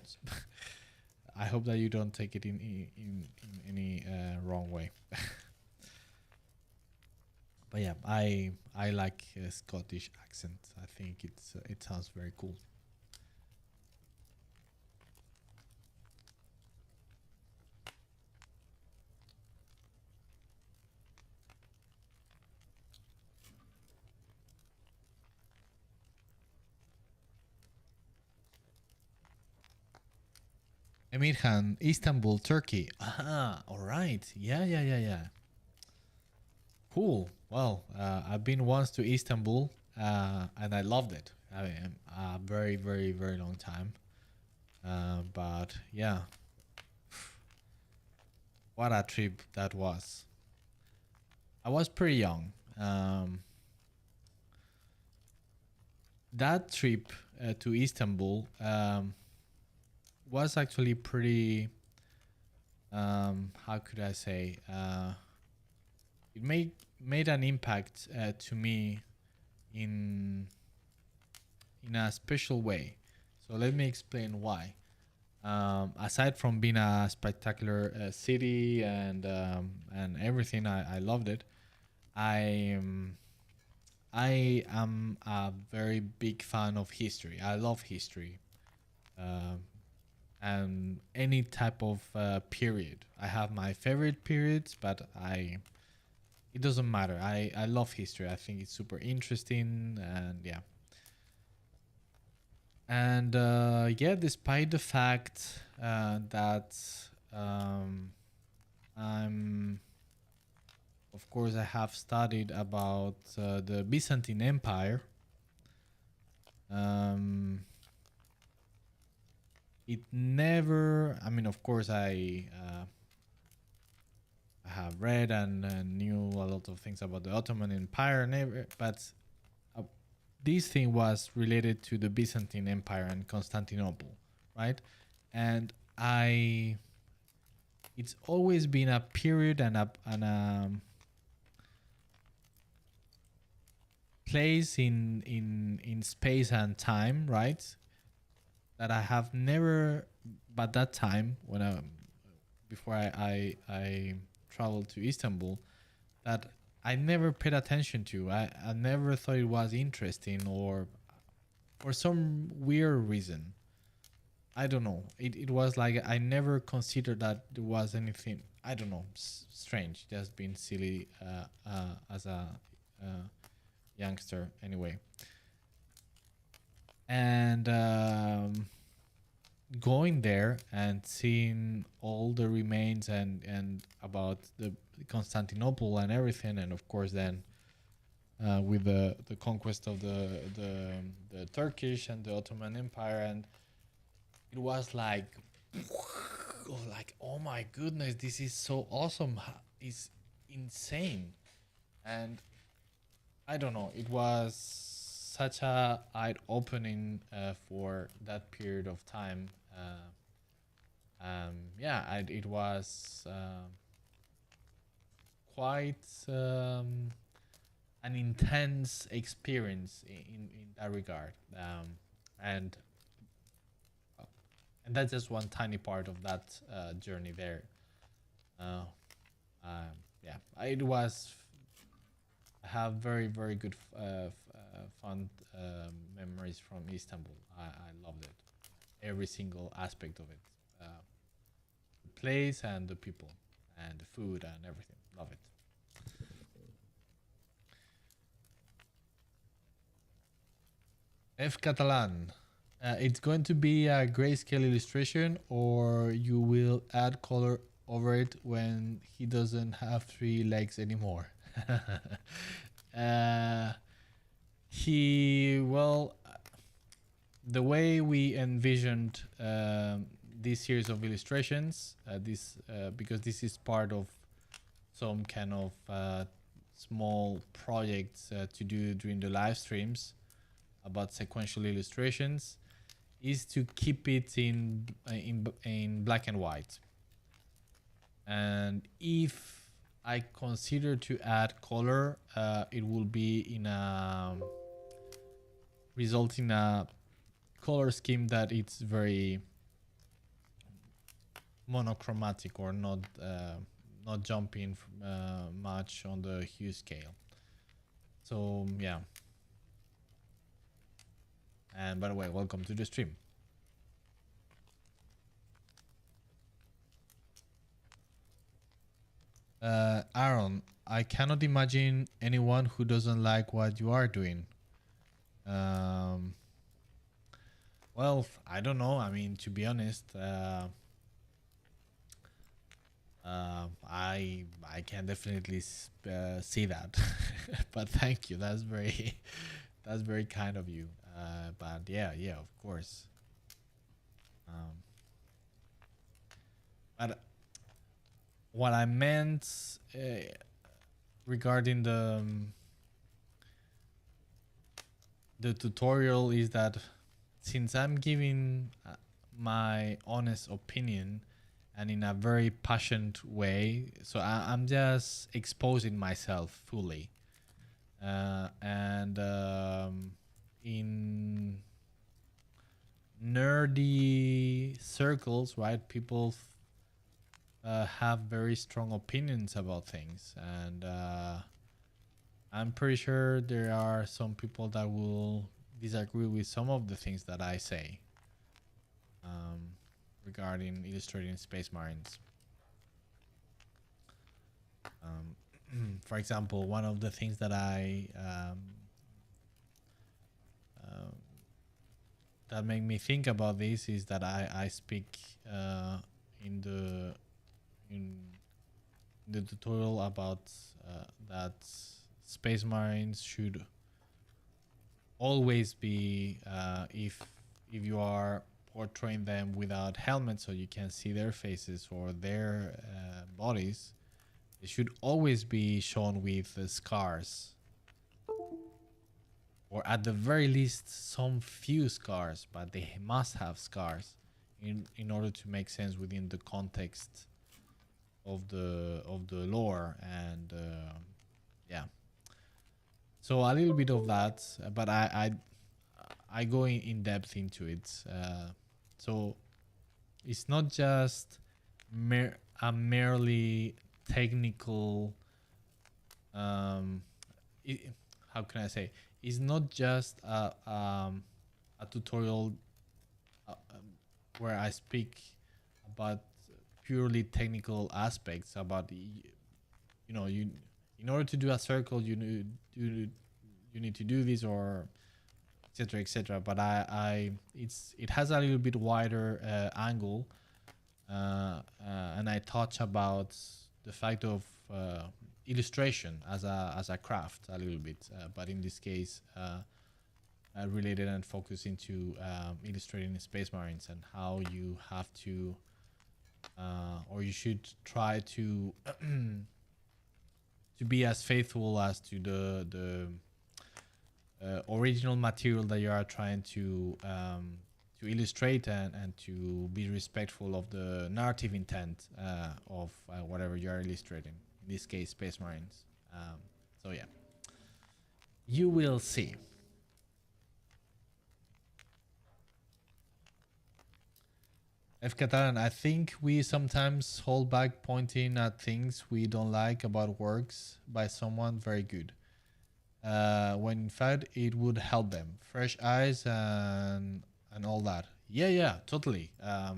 I hope that you don't take it in any wrong way. But yeah, I like Scottish accent. I think it sounds very cool. Emirhan, Istanbul, Turkey. Ah, all right. Yeah, yeah, yeah, yeah. Cool. Well, I've been once to Istanbul, and I loved it. I mean, a very, very, very long time. But yeah, what a trip that was. I was pretty young. That trip to Istanbul was actually pretty. How could I say? It made an impact to me in in a special way. So let me explain why. Aside from being a spectacular city and everything, I loved it. I I am a very big fan of history. I love history, um, and any type of period. I have my favorite periods, but I it doesn't matter. I love history. I think it's super interesting, and yeah. And yeah, despite the fact that I'm, of course, I have studied about the Byzantine Empire. It never, I mean, of course, I have read and knew a lot of things about the Ottoman Empire, never, but uh, this thing was related to the Byzantine Empire and Constantinople, right? And it's always been a period and a place in space and time, right? That I have never, but that time when before I traveled to Istanbul, that I never paid attention to. I never thought it was interesting, or for some weird reason. I don't know. It was like I never considered that there was anything. I don't know. Strange. Just being silly as a uh, youngster, anyway. And going there and seeing all the remains and about the Constantinople and everything, and of course then with the conquest of the Turkish and the Ottoman Empire, and it was like oh my goodness, this is so awesome, it's insane. And I don't know, it was such a eye opening for that period of time. Yeah, it was quite an intense experience in that regard. And and that's just one tiny part of that journey there. Uh, yeah, it was. I have very good fun memories from Istanbul. I loved it, every single aspect of it, the place and the people and the food and everything. Love it. F Catalan. It's going to be a grayscale illustration, or you will add color over it when he doesn't have three legs anymore. uh, well, the way we envisioned this series of illustrations, because this is part of some kind of small projects to do during the live streams about sequential illustrations, is to keep it in black and white. And if I consider to add color, it will be in a result in a color scheme that it's very monochromatic, or not jumping much on the hue scale. So yeah. And by the way, welcome to the stream. Aaron, I cannot imagine anyone who doesn't like what you are doing. Well, I don't know. I mean, to be honest, I can definitely see that. But thank you. That's very that's very kind of you. But yeah, of course. But what I meant regarding the tutorial is that since I'm giving my honest opinion and in a very passionate way, so I'm just exposing myself fully, and in nerdy circles, right? People have very strong opinions about things, and I'm pretty sure there are some people that will disagree with some of the things that I say regarding illustrating space marines. For example, one of the things that I that made me think about this is that I speak in the tutorial about that space marines should always be if you are portraying them without helmets so you can see their faces or their bodies, they should always be shown with scars, or at the very least some few scars, but they must have scars in order to make sense within the context of the lore. And yeah, so a little bit of that, but I go in depth into it. So it's not just a merely technical how can I say, it's not just a tutorial where I speak about purely technical aspects about you know, you in order to do a circle you need to do this, or etc etc. But it has a little bit wider angle, and I touch about the fact of illustration as a craft a little bit, but in this case related and focused into illustrating space marines and how you have to or you should try to to be as faithful as to the original material that you are trying to illustrate, and to be respectful of the narrative intent of whatever you are illustrating. In this case, space marines. So yeah, you will see. F. Catalan, I think we sometimes hold back pointing at things we don't like about works by someone very good, when in fact it would help them. Fresh eyes and all that. Yeah, totally. I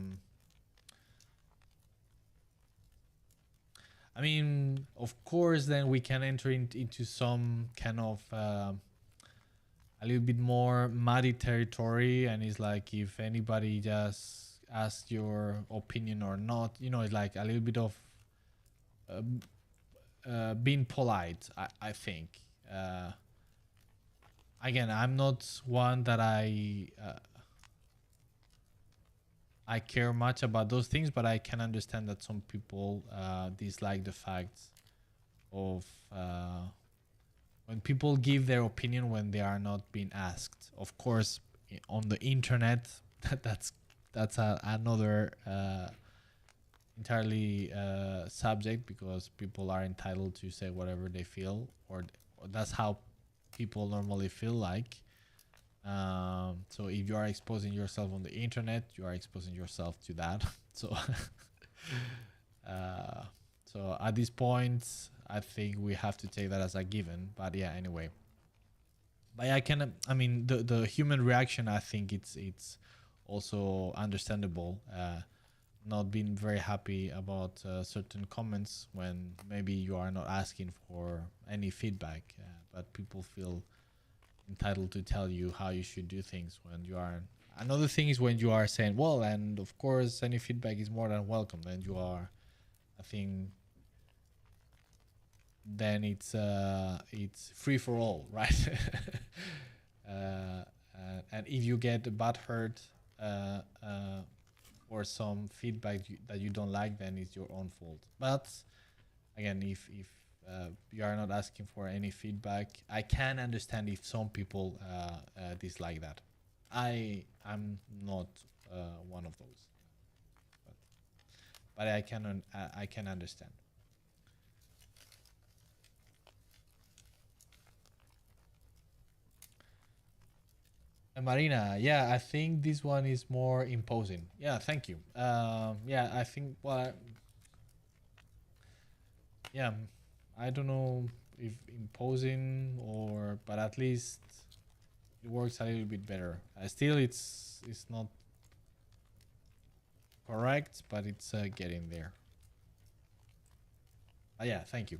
mean, of course, then we can enter into some kind of a little bit more muddy territory, and it's like if anybody just asks your opinion or not, you know, it's like a little bit of being polite, I think. Again, I'm not one that I care much about those things, but I can understand that some people dislike the fact of when people give their opinion when they are not being asked. Of course, on the internet, that's another entirely subject, because people are entitled to say whatever they feel, or that's how people normally feel like. So if you are exposing yourself on the internet, you are exposing yourself to that. So so at this point, I think we have to take that as a given. But yeah, anyway. But I mean, the human reaction, I think it's also understandable. Not being very happy about certain comments when maybe you are not asking for any feedback, but people feel entitled to tell you how you should do things when you are. Another thing is when you are saying, well, and of course any feedback is more than welcome, then you are, I think, then it's free for all, right? And if you get bad hurt or some feedback that you don't like, then it's your own fault. But again, if you are not asking for any feedback, I can understand if some people dislike that. I'm not one of those, but I can understand. And Marina, yeah, I think this one is more imposing. Yeah, thank you. Yeah, I think, well, yeah, I don't know if imposing or, but at least it works a little bit better. Still, it's not correct, but it's getting there. Yeah, thank you.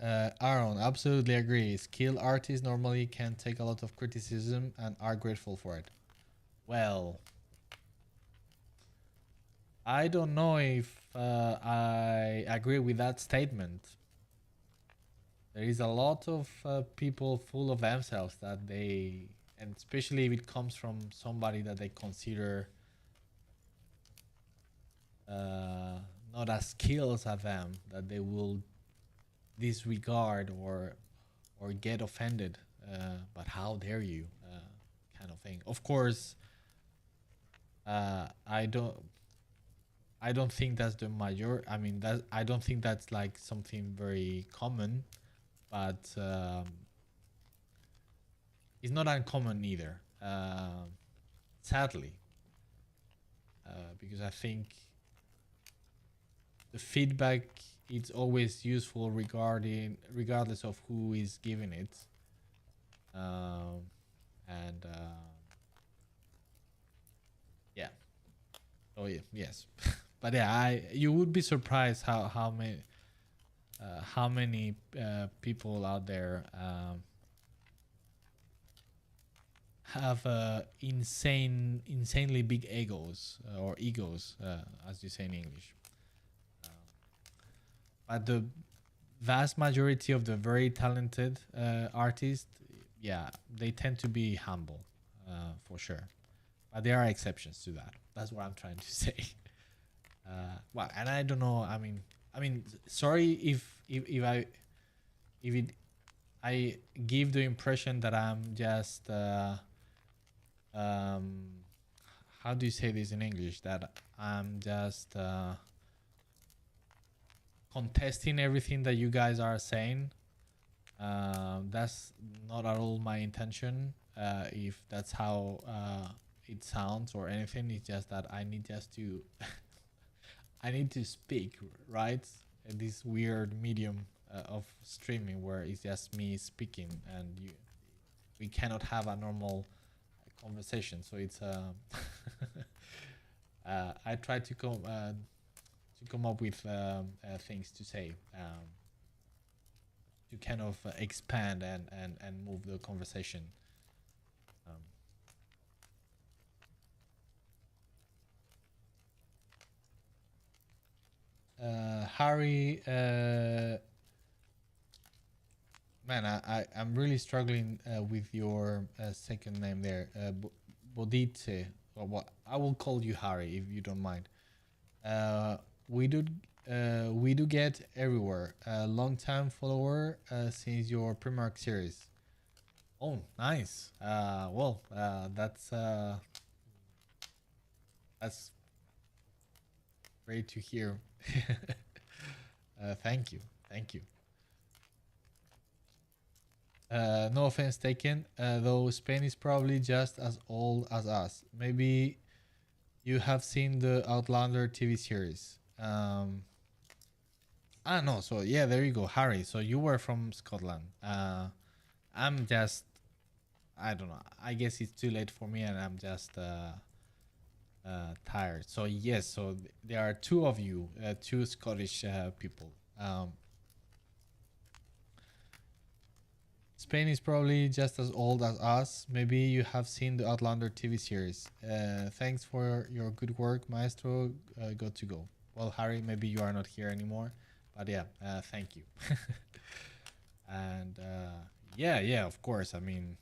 Aaron, absolutely agree. Skilled artists normally can take a lot of criticism and are grateful for it. Well, I don't know if I agree with that statement. There is a lot of people full of themselves that they, and especially if it comes from somebody that they consider uh, not as skills as them, that they will disregard or get offended. But how dare you, kind of thing. Of course, I don't. I don't think that's the major. I mean, that I don't think that's like something very common, but it's not uncommon either. Sadly, because I think the feedback it's always useful regardless of who is giving it, um, and yeah. Oh yeah, yes, but yeah, I you would be surprised how many people out there have insanely big egos, as you say in English. But the vast majority of the very talented artists, yeah, they tend to be humble, for sure. But there are exceptions to that. That's what I'm trying to say. Well, and I don't know. Sorry if it I give the impression that I'm just um, how do you say this in English? That I'm just contesting everything that you guys are saying. That's not at all my intention. If that's how it sounds or anything, it's just that I need just to I need to speak, right? This weird medium of streaming where it's just me speaking and we cannot have a normal conversation. So it's I try to come up with things to say, to kind of expand and move the conversation. Um, Harry, man, I'm really struggling with your second name there, Bodite, or what I will call you Harry if you don't mind. Uh, we do we do get everywhere. Long time follower since your Primark series. Oh, nice. Well, that's great to hear. Thank you, thank you. No offense taken, though Spain is probably just as old as us. Maybe you have seen the Outlander TV series. No, so yeah, there you go, Harry. So you were from Scotland. I'm just, I don't know. I guess it's too late for me, and I'm just tired. So yes, so there are two of you, two Scottish people. Spain is probably just as old as us. Maybe you have seen the Outlander TV series. Thanks for your good work, Maestro. Got to go. Well, Harry, maybe you are not here anymore, but yeah, thank you. And yeah, yeah, of course. I mean,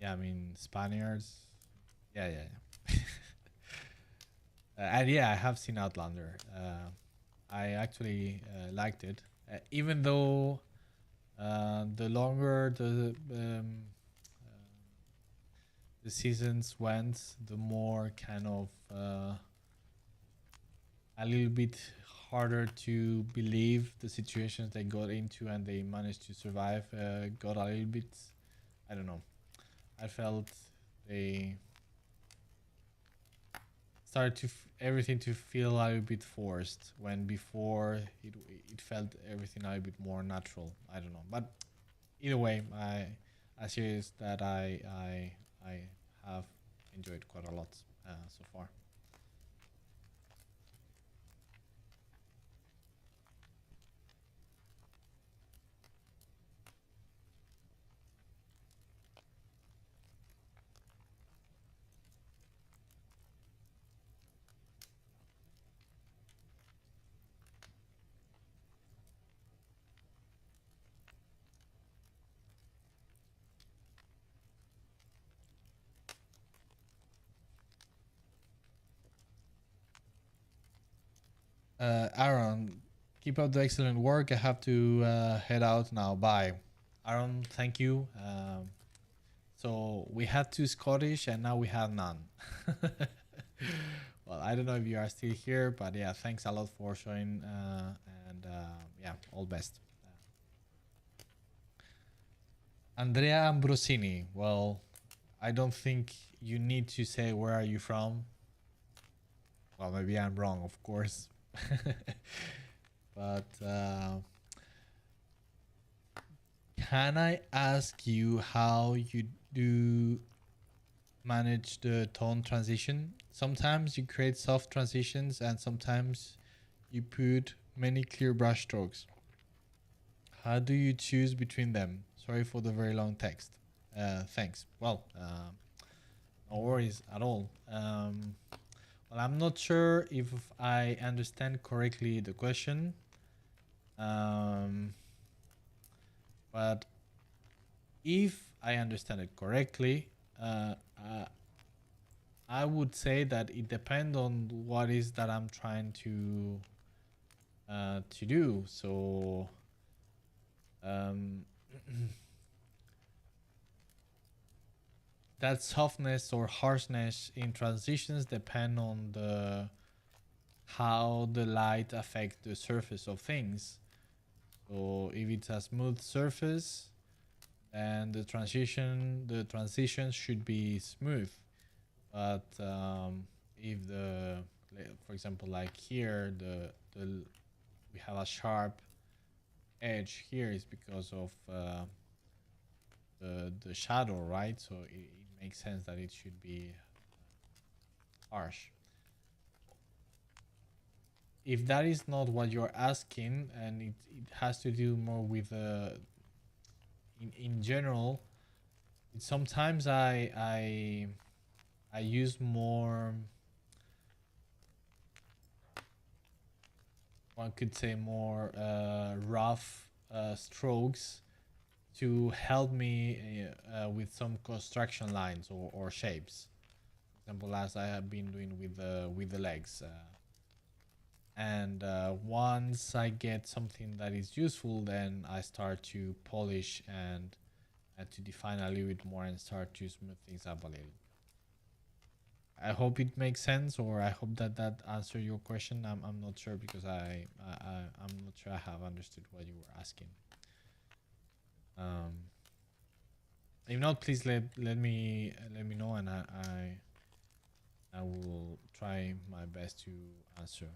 yeah, I mean Spaniards. Yeah, yeah, yeah. And yeah, I have seen Outlander. I actually liked it, even though the longer the seasons went, the more kind of a little bit harder to believe the situations they got into and they managed to survive. Got a little bit, I don't know. I felt they started to everything to feel a little bit forced when before it felt everything a little bit more natural. I don't know, but either way, a series that I have enjoyed quite a lot so far. Aaron, keep up the excellent work. I have to head out now. Bye. Aaron, thank you. So we had two Scottish and now we have none. Well, I don't know if you are still here, but yeah, thanks a lot for showing and yeah, all best. Andrea Ambrosini. Well, I don't think you need to say where are you from. Well, maybe I'm wrong, of course. But can I ask you how you do manage the tone transition? Sometimes you create soft transitions and sometimes you put many clear brush strokes. How do you choose between them? Sorry for the very long text. Thanks. Well, no worries at all. Well, I'm not sure if I understand correctly the question. But if I understand it correctly, I would say that it depends on what is that I'm trying to do. So that softness or harshness in transitions depend on the how the light affects the surface of things. So if it's a smooth surface, then the transition should be smooth. But if the, for example, like here, the we have a sharp edge here is because of the shadow, right? So it makes sense that it should be harsh. If that is not what you're asking, and it has to do more with in general, sometimes I use more, one could say more rough strokes to help me with some construction lines or shapes. For example, as I have been doing with the legs. And once I get something that is useful, then I start to polish and to define a little bit more and start to smooth things up a little. I hope it makes sense, or I hope that that answered your question. I'm not sure because I'm not sure I have understood what you were asking. If not, please let me know, and I will try my best to answer.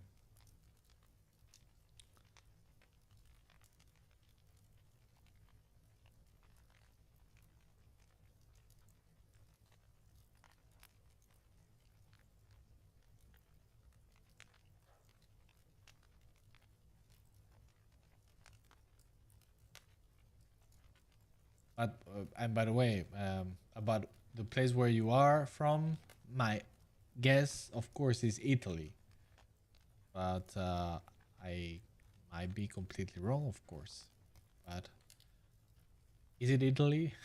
But and by the way, about the place where you are from, my guess, of course, is Italy. But I might be completely wrong, of course. But is it Italy?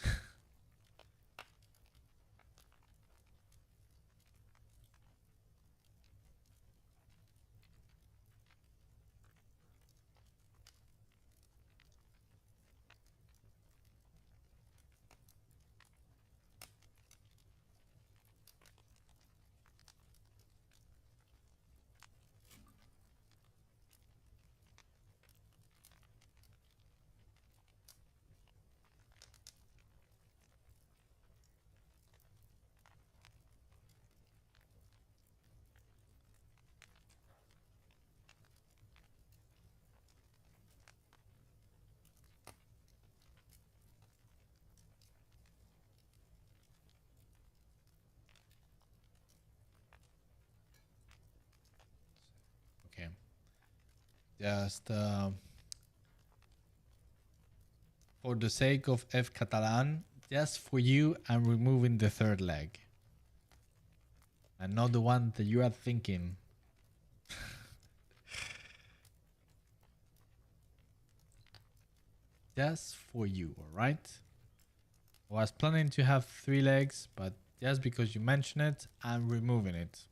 Okay. Just for the sake of F Catalan, just for you, I'm removing the third leg. And not the one that you are thinking. Just for you, alright? I was planning to have 3 legs, but just because you mentioned it, I'm removing it.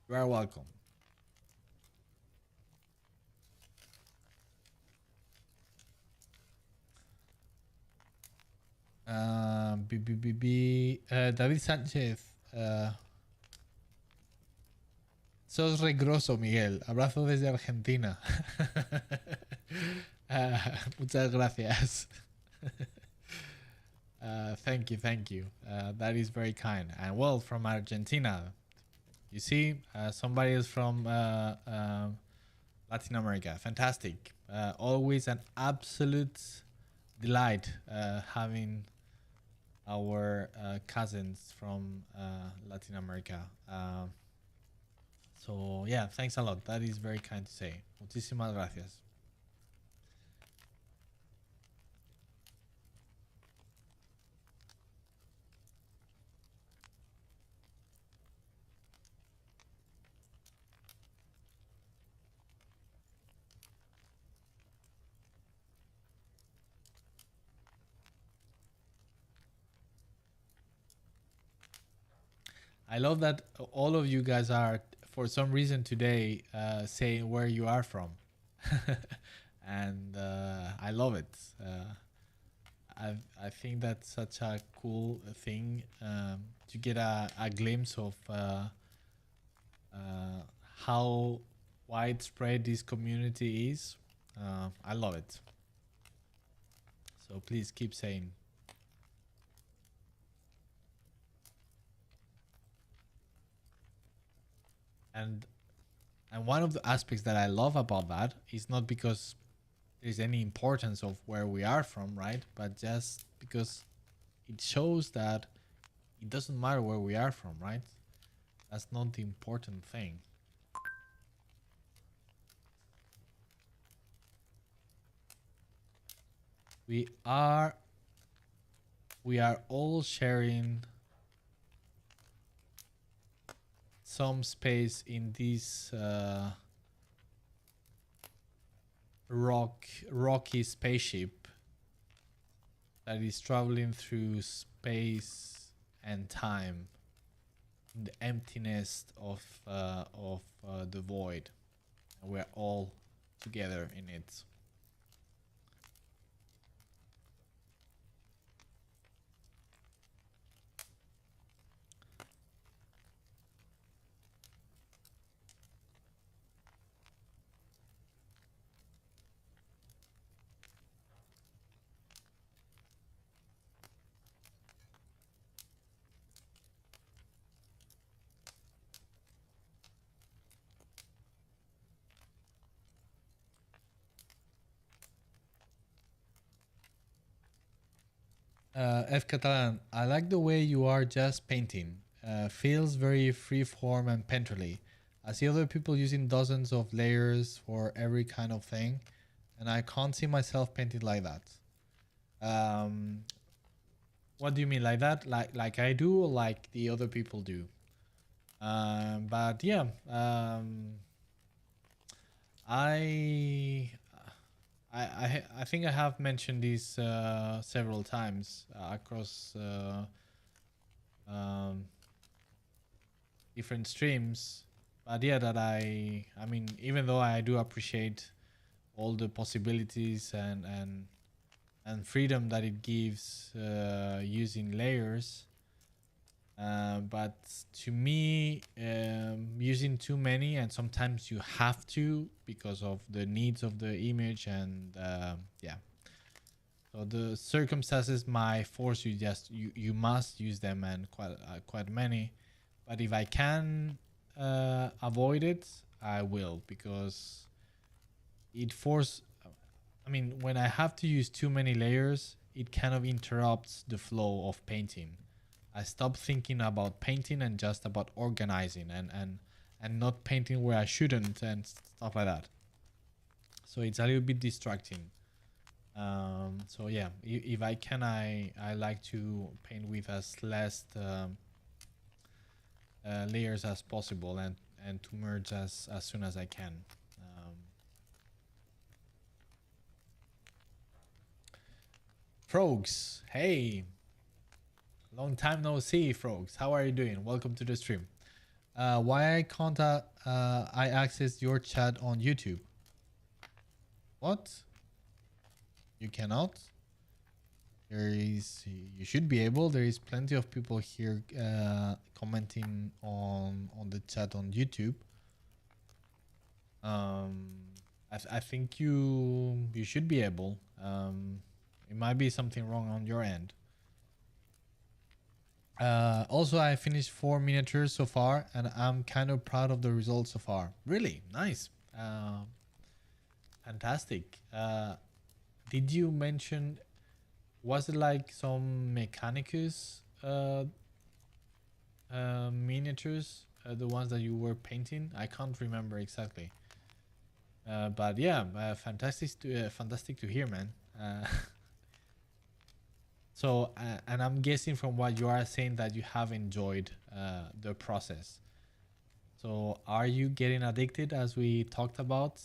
You are welcome. David Sánchez. Sos regroso, Miguel. Abrazo desde Argentina. Muchas gracias. Thank you, thank you. That is very kind. And well, from Argentina, you see, somebody is from Latin America. Fantastic. Always an absolute delight having our cousins from Latin America. So yeah, thanks a lot. That is very kind to say. Muchísimas gracias. I love that all of you guys are, for some reason today, saying where you are from. And I love it. I think that's such a cool thing to get a glimpse of how widespread this community is. I love it. So please keep saying. And one of the aspects that I love about that is not because there's any importance of where we are from, right? But just because it shows that it doesn't matter where we are from, right? That's not the important thing. We are all sharing some space in this rocky spaceship that is traveling through space and time in the emptiness of the void, and we're all together in it. F. Catalan, I like the way you are just painting. Feels very freeform and painterly. I see other people using dozens of layers for every kind of thing, and I can't see myself painting like that. What do you mean, like that? Like I do, or like the other people do? But yeah, I I think I have mentioned this several times across um, different streams. But yeah, that I mean, even though I do appreciate all the possibilities and freedom that it gives using layers, but to me, using too many, and sometimes you have to because of the needs of the image, and yeah. So the circumstances might force you, just you must use them, and quite many. But if I can avoid it, I will, because it force. I mean, when I have to use too many layers, it kind of interrupts the flow of painting. I stop thinking about painting and just about organizing, and not painting where I shouldn't, and stuff like that. So it's a little bit distracting. So yeah, if I can, I like to paint with as less layers as possible, and to merge as soon as I can. Frogs, hey, long time no see, Frogs. How are you doing? Welcome to the stream. Why I can't I access your chat on YouTube? What? You cannot? There is, you should be able. There is plenty of people here commenting on the chat on YouTube. I think you should be able. It might be something wrong on your end. Also, I finished 4 miniatures so far, and I'm kind of proud of the results so far. Really nice. Fantastic. Did you mention? Was it like some Mechanicus miniatures? The ones that you were painting? I can't remember exactly. But yeah, fantastic to hear, man. So, and I'm guessing from what you are saying that you have enjoyed the process. So, are you getting addicted, as we talked about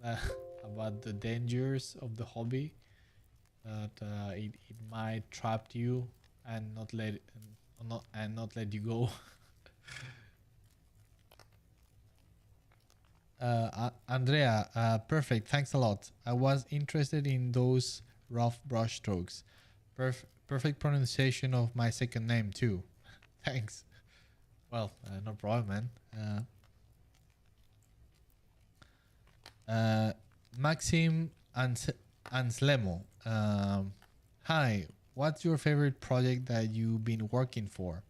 the dangers of the hobby? That it might trap you and not let you go. Andrea, perfect. Thanks a lot. I was interested in those rough brush strokes. Perfect pronunciation of my second name too. Thanks. Well, no problem, man. Maxim Anslemo. Hi. What's your favorite project that you've been working for?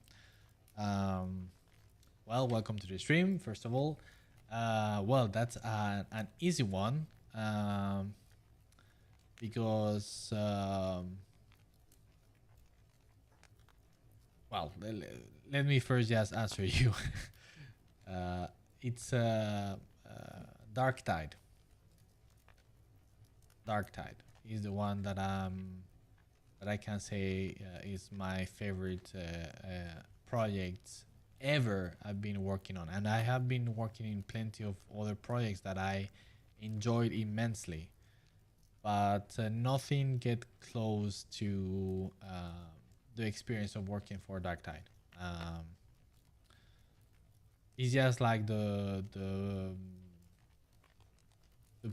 Well, welcome to the stream, first of all. Well, that's an easy one because, well, let me first just answer you. It's Darktide. Darktide is the one that I can say is my favorite project ever I've been working on, and I have been working in plenty of other projects that I enjoyed immensely, but nothing get close to the experience of working for Darktide. It's just like the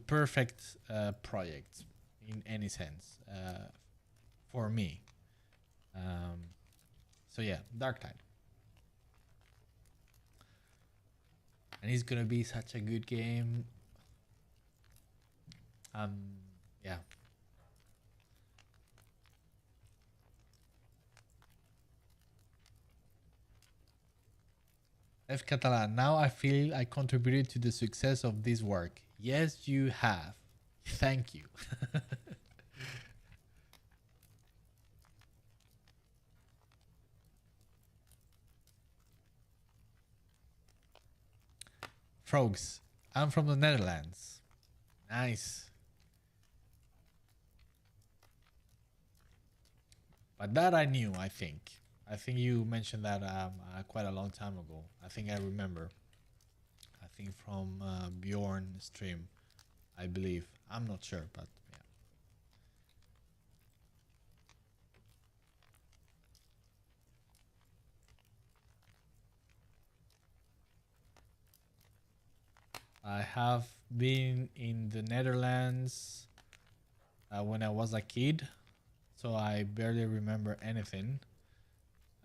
perfect project in any sense for me. So yeah, Darktide. And it's gonna be such a good game. Yeah. F Catalan, now I feel I contributed to the success of this work. Yes, you have. Thank you. Frogs, I'm from the Netherlands. Nice. But that I knew, I think. I think you mentioned that quite a long time ago. I think I remember. I think from Bjorn stream, I believe. I'm not sure, but yeah. I have been in the Netherlands when I was a kid, so I barely remember anything.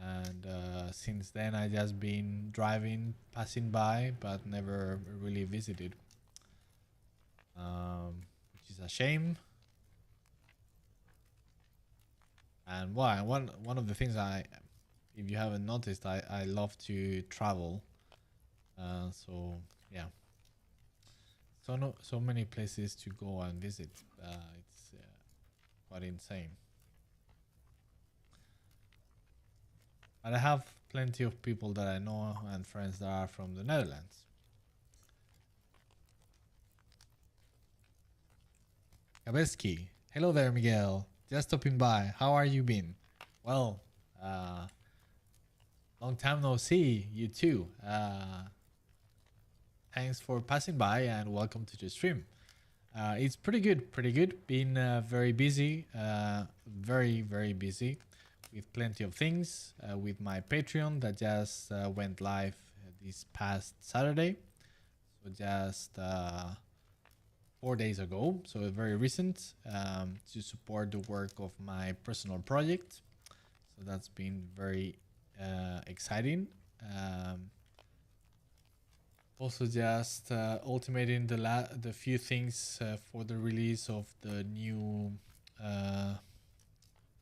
And since then, I just been driving, passing by, but never really visited, which is a shame. And why? One of the things if you haven't noticed, I love to travel. So yeah, so many places to go and visit. It's quite insane. But I have plenty of people that I know and friends that are from the Netherlands. Kabeski. Hello there, Miguel. Just stopping by. How are you been? Well, long time no see. You too. Thanks for passing by and welcome to the stream. It's pretty good. Been very busy, very busy with plenty of things, with my Patreon that just went live this past Saturday. So just 4 days ago, so very recent, to support the work of my personal project. So that's been very exciting. Also, just ultimating the few things for the release of the new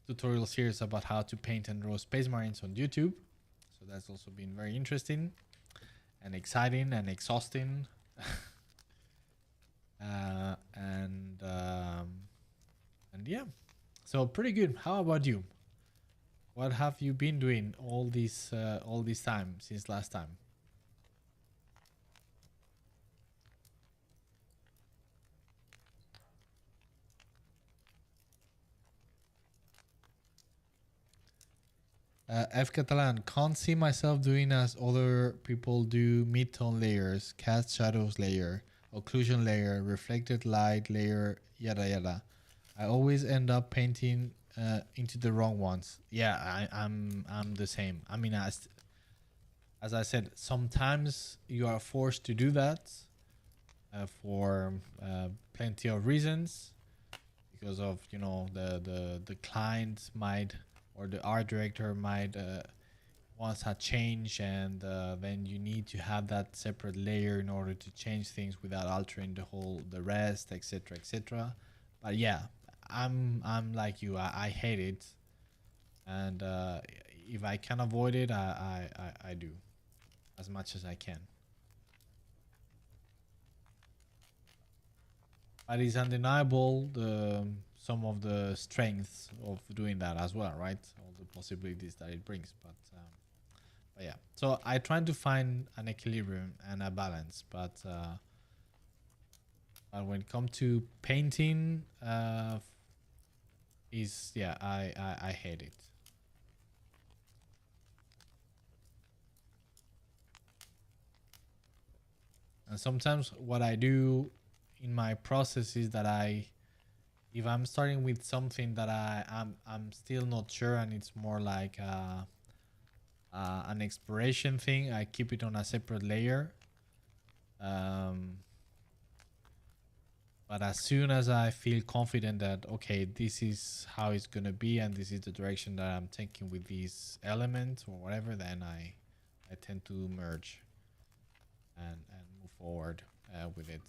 tutorial series about how to paint and draw Space Marines on YouTube. So that's also been very interesting and exciting and exhausting. And yeah, so pretty good. How about you? What have you been doing all this time since last time? F Catalan, can't see myself doing as other people do mid-tone layers, cast shadows layer, occlusion layer, reflected light layer, yada yada. I always end up painting into the wrong ones. Yeah, I'm the same. I mean, as I said, sometimes you are forced to do that for plenty of reasons, because of the client might, or the art director might wants a change, and then you need to have that separate layer in order to change things without altering the rest, etc., etc. But yeah, I'm like you. I hate it, and if I can avoid it, I do as much as I can. But it's undeniable some of the strengths of doing that as well, right? All the possibilities that it brings. But yeah, so I try to find an equilibrium and a balance. But when it comes to painting, is yeah, I hate it. And sometimes what I do in my process is that if I'm starting with something that I'm still not sure, and it's more like an exploration thing, I keep it on a separate layer. But as soon as I feel confident that okay, this is how it's gonna be, and this is the direction that I'm taking with these elements or whatever, then I tend to merge and move forward with it.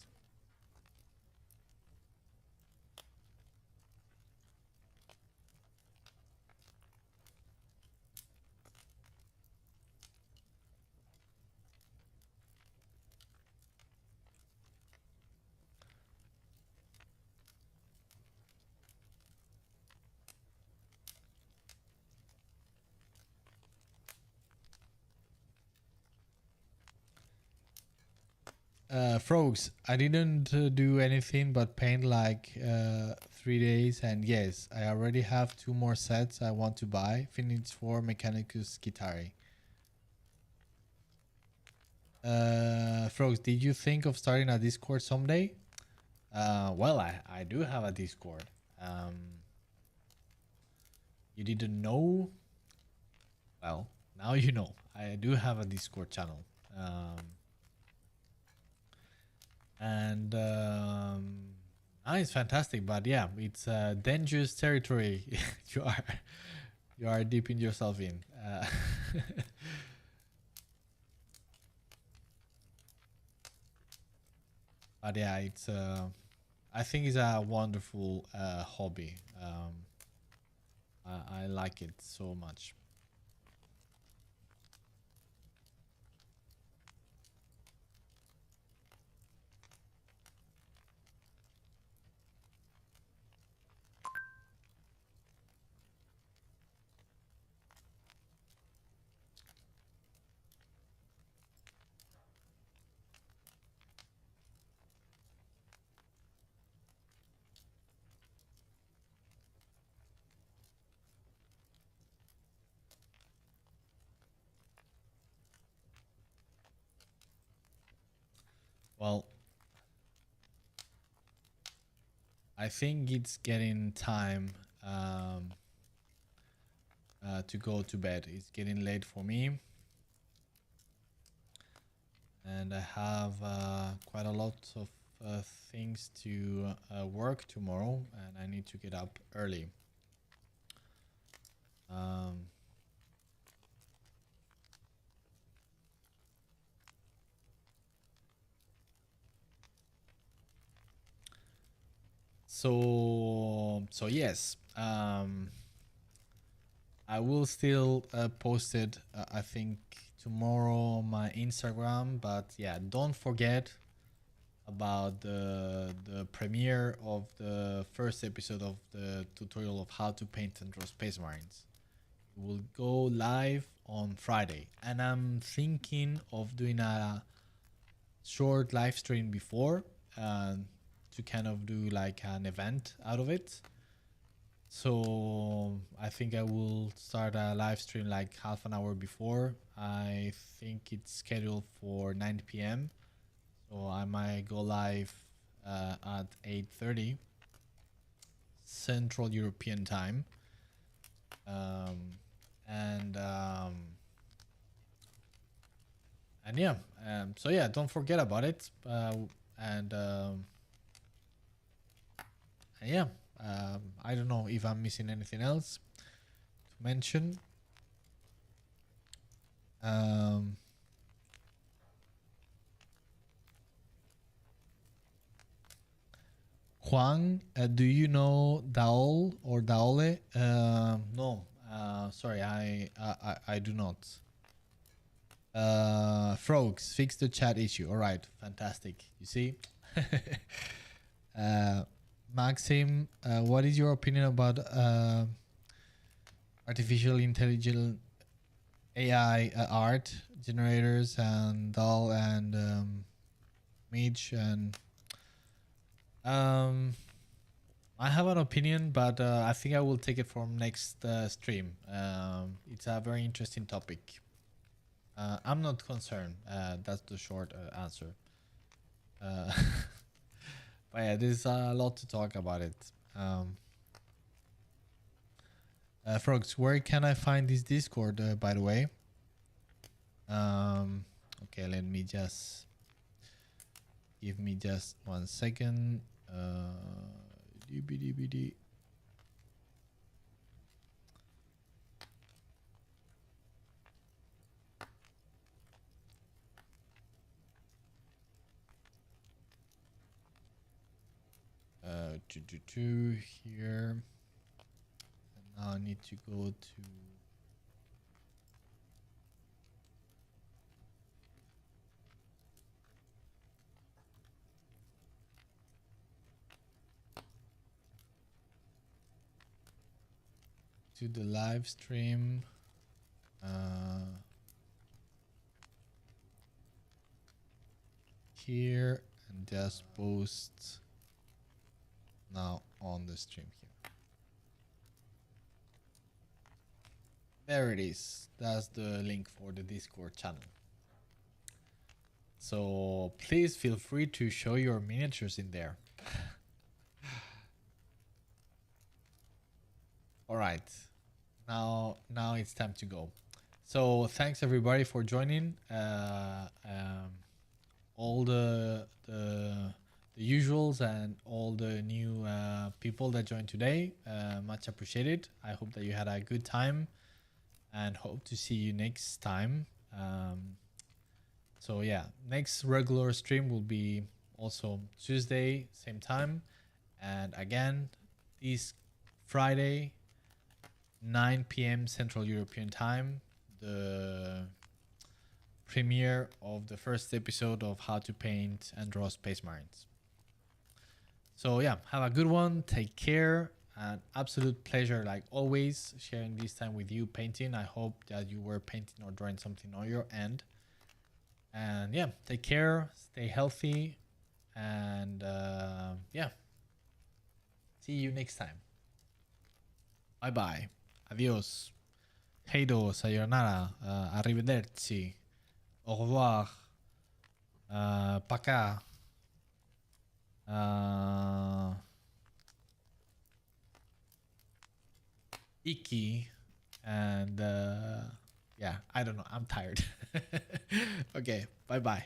Frogs, I didn't do anything but paint like 3 days, and yes, I already have 2 more sets I want to buy. Finished for Mechanicus Guitari. Frogs, did you think of starting a Discord someday? Well, I do have a Discord. You didn't know? Well, now you know. I do have a Discord channel. It's fantastic, but yeah, it's dangerous territory. you are you are dipping yourself in. But yeah, it's I think it's a wonderful hobby. I like it so much. Well, I think it's getting time to go to bed. It's getting late for me. and I have quite a lot of things to work tomorrow, and I need to get up early. So yes, I will still post it, I think tomorrow on my Instagram, but yeah, don't forget about the premiere of the first episode of the tutorial of how to paint and draw Space Marines. It will go live on Friday, and I'm thinking of doing a short live stream before to kind of do like an event out of it. So I think I will start a live stream like half an hour before. I think it's scheduled for 9 p.m. So I might go live at 8:30 Central European time. And yeah, so yeah, don't forget about it. And yeah, I don't know if I'm missing anything else to mention. Juan, do you know Daol or Daole? No, sorry, I do not. Frogs, fix the chat issue. All right, fantastic. You see? Maxim, what is your opinion about artificial intelligence AI art generators and Doll and Mitch and I have an opinion, but I think I will take it from next stream. It's a very interesting topic. I'm not concerned. That's the short answer. But yeah, there's a lot to talk about it. Frogs, where can I find this Discord, by the way? Okay, let me just... Give me just 1 second. DBDBD. Here. And now I need to go to the live stream. Here and just post now on the stream here. There it is. That's the link for the Discord channel. So please feel free to show your miniatures in there. All right. Now it's time to go. So thanks everybody for joining. All the usuals and all the new people that joined today. Much appreciated. I hope that you had a good time and hope to see you next time. So yeah, next regular stream will be also Tuesday, same time. And again, this Friday, 9 p.m. Central European time, the premiere of the first episode of How to Paint and Draw Space Marines. So yeah, have a good one. Take care. An absolute pleasure, like always, sharing this time with you painting. I hope that you were painting or drawing something on your end. And yeah, take care. Stay healthy. And yeah, see you next time. Bye-bye. Adios. Heido, sayonara. Arrivederci. Au revoir. Пока. Iki. And yeah, I don't know. I'm tired. Okay, bye-bye.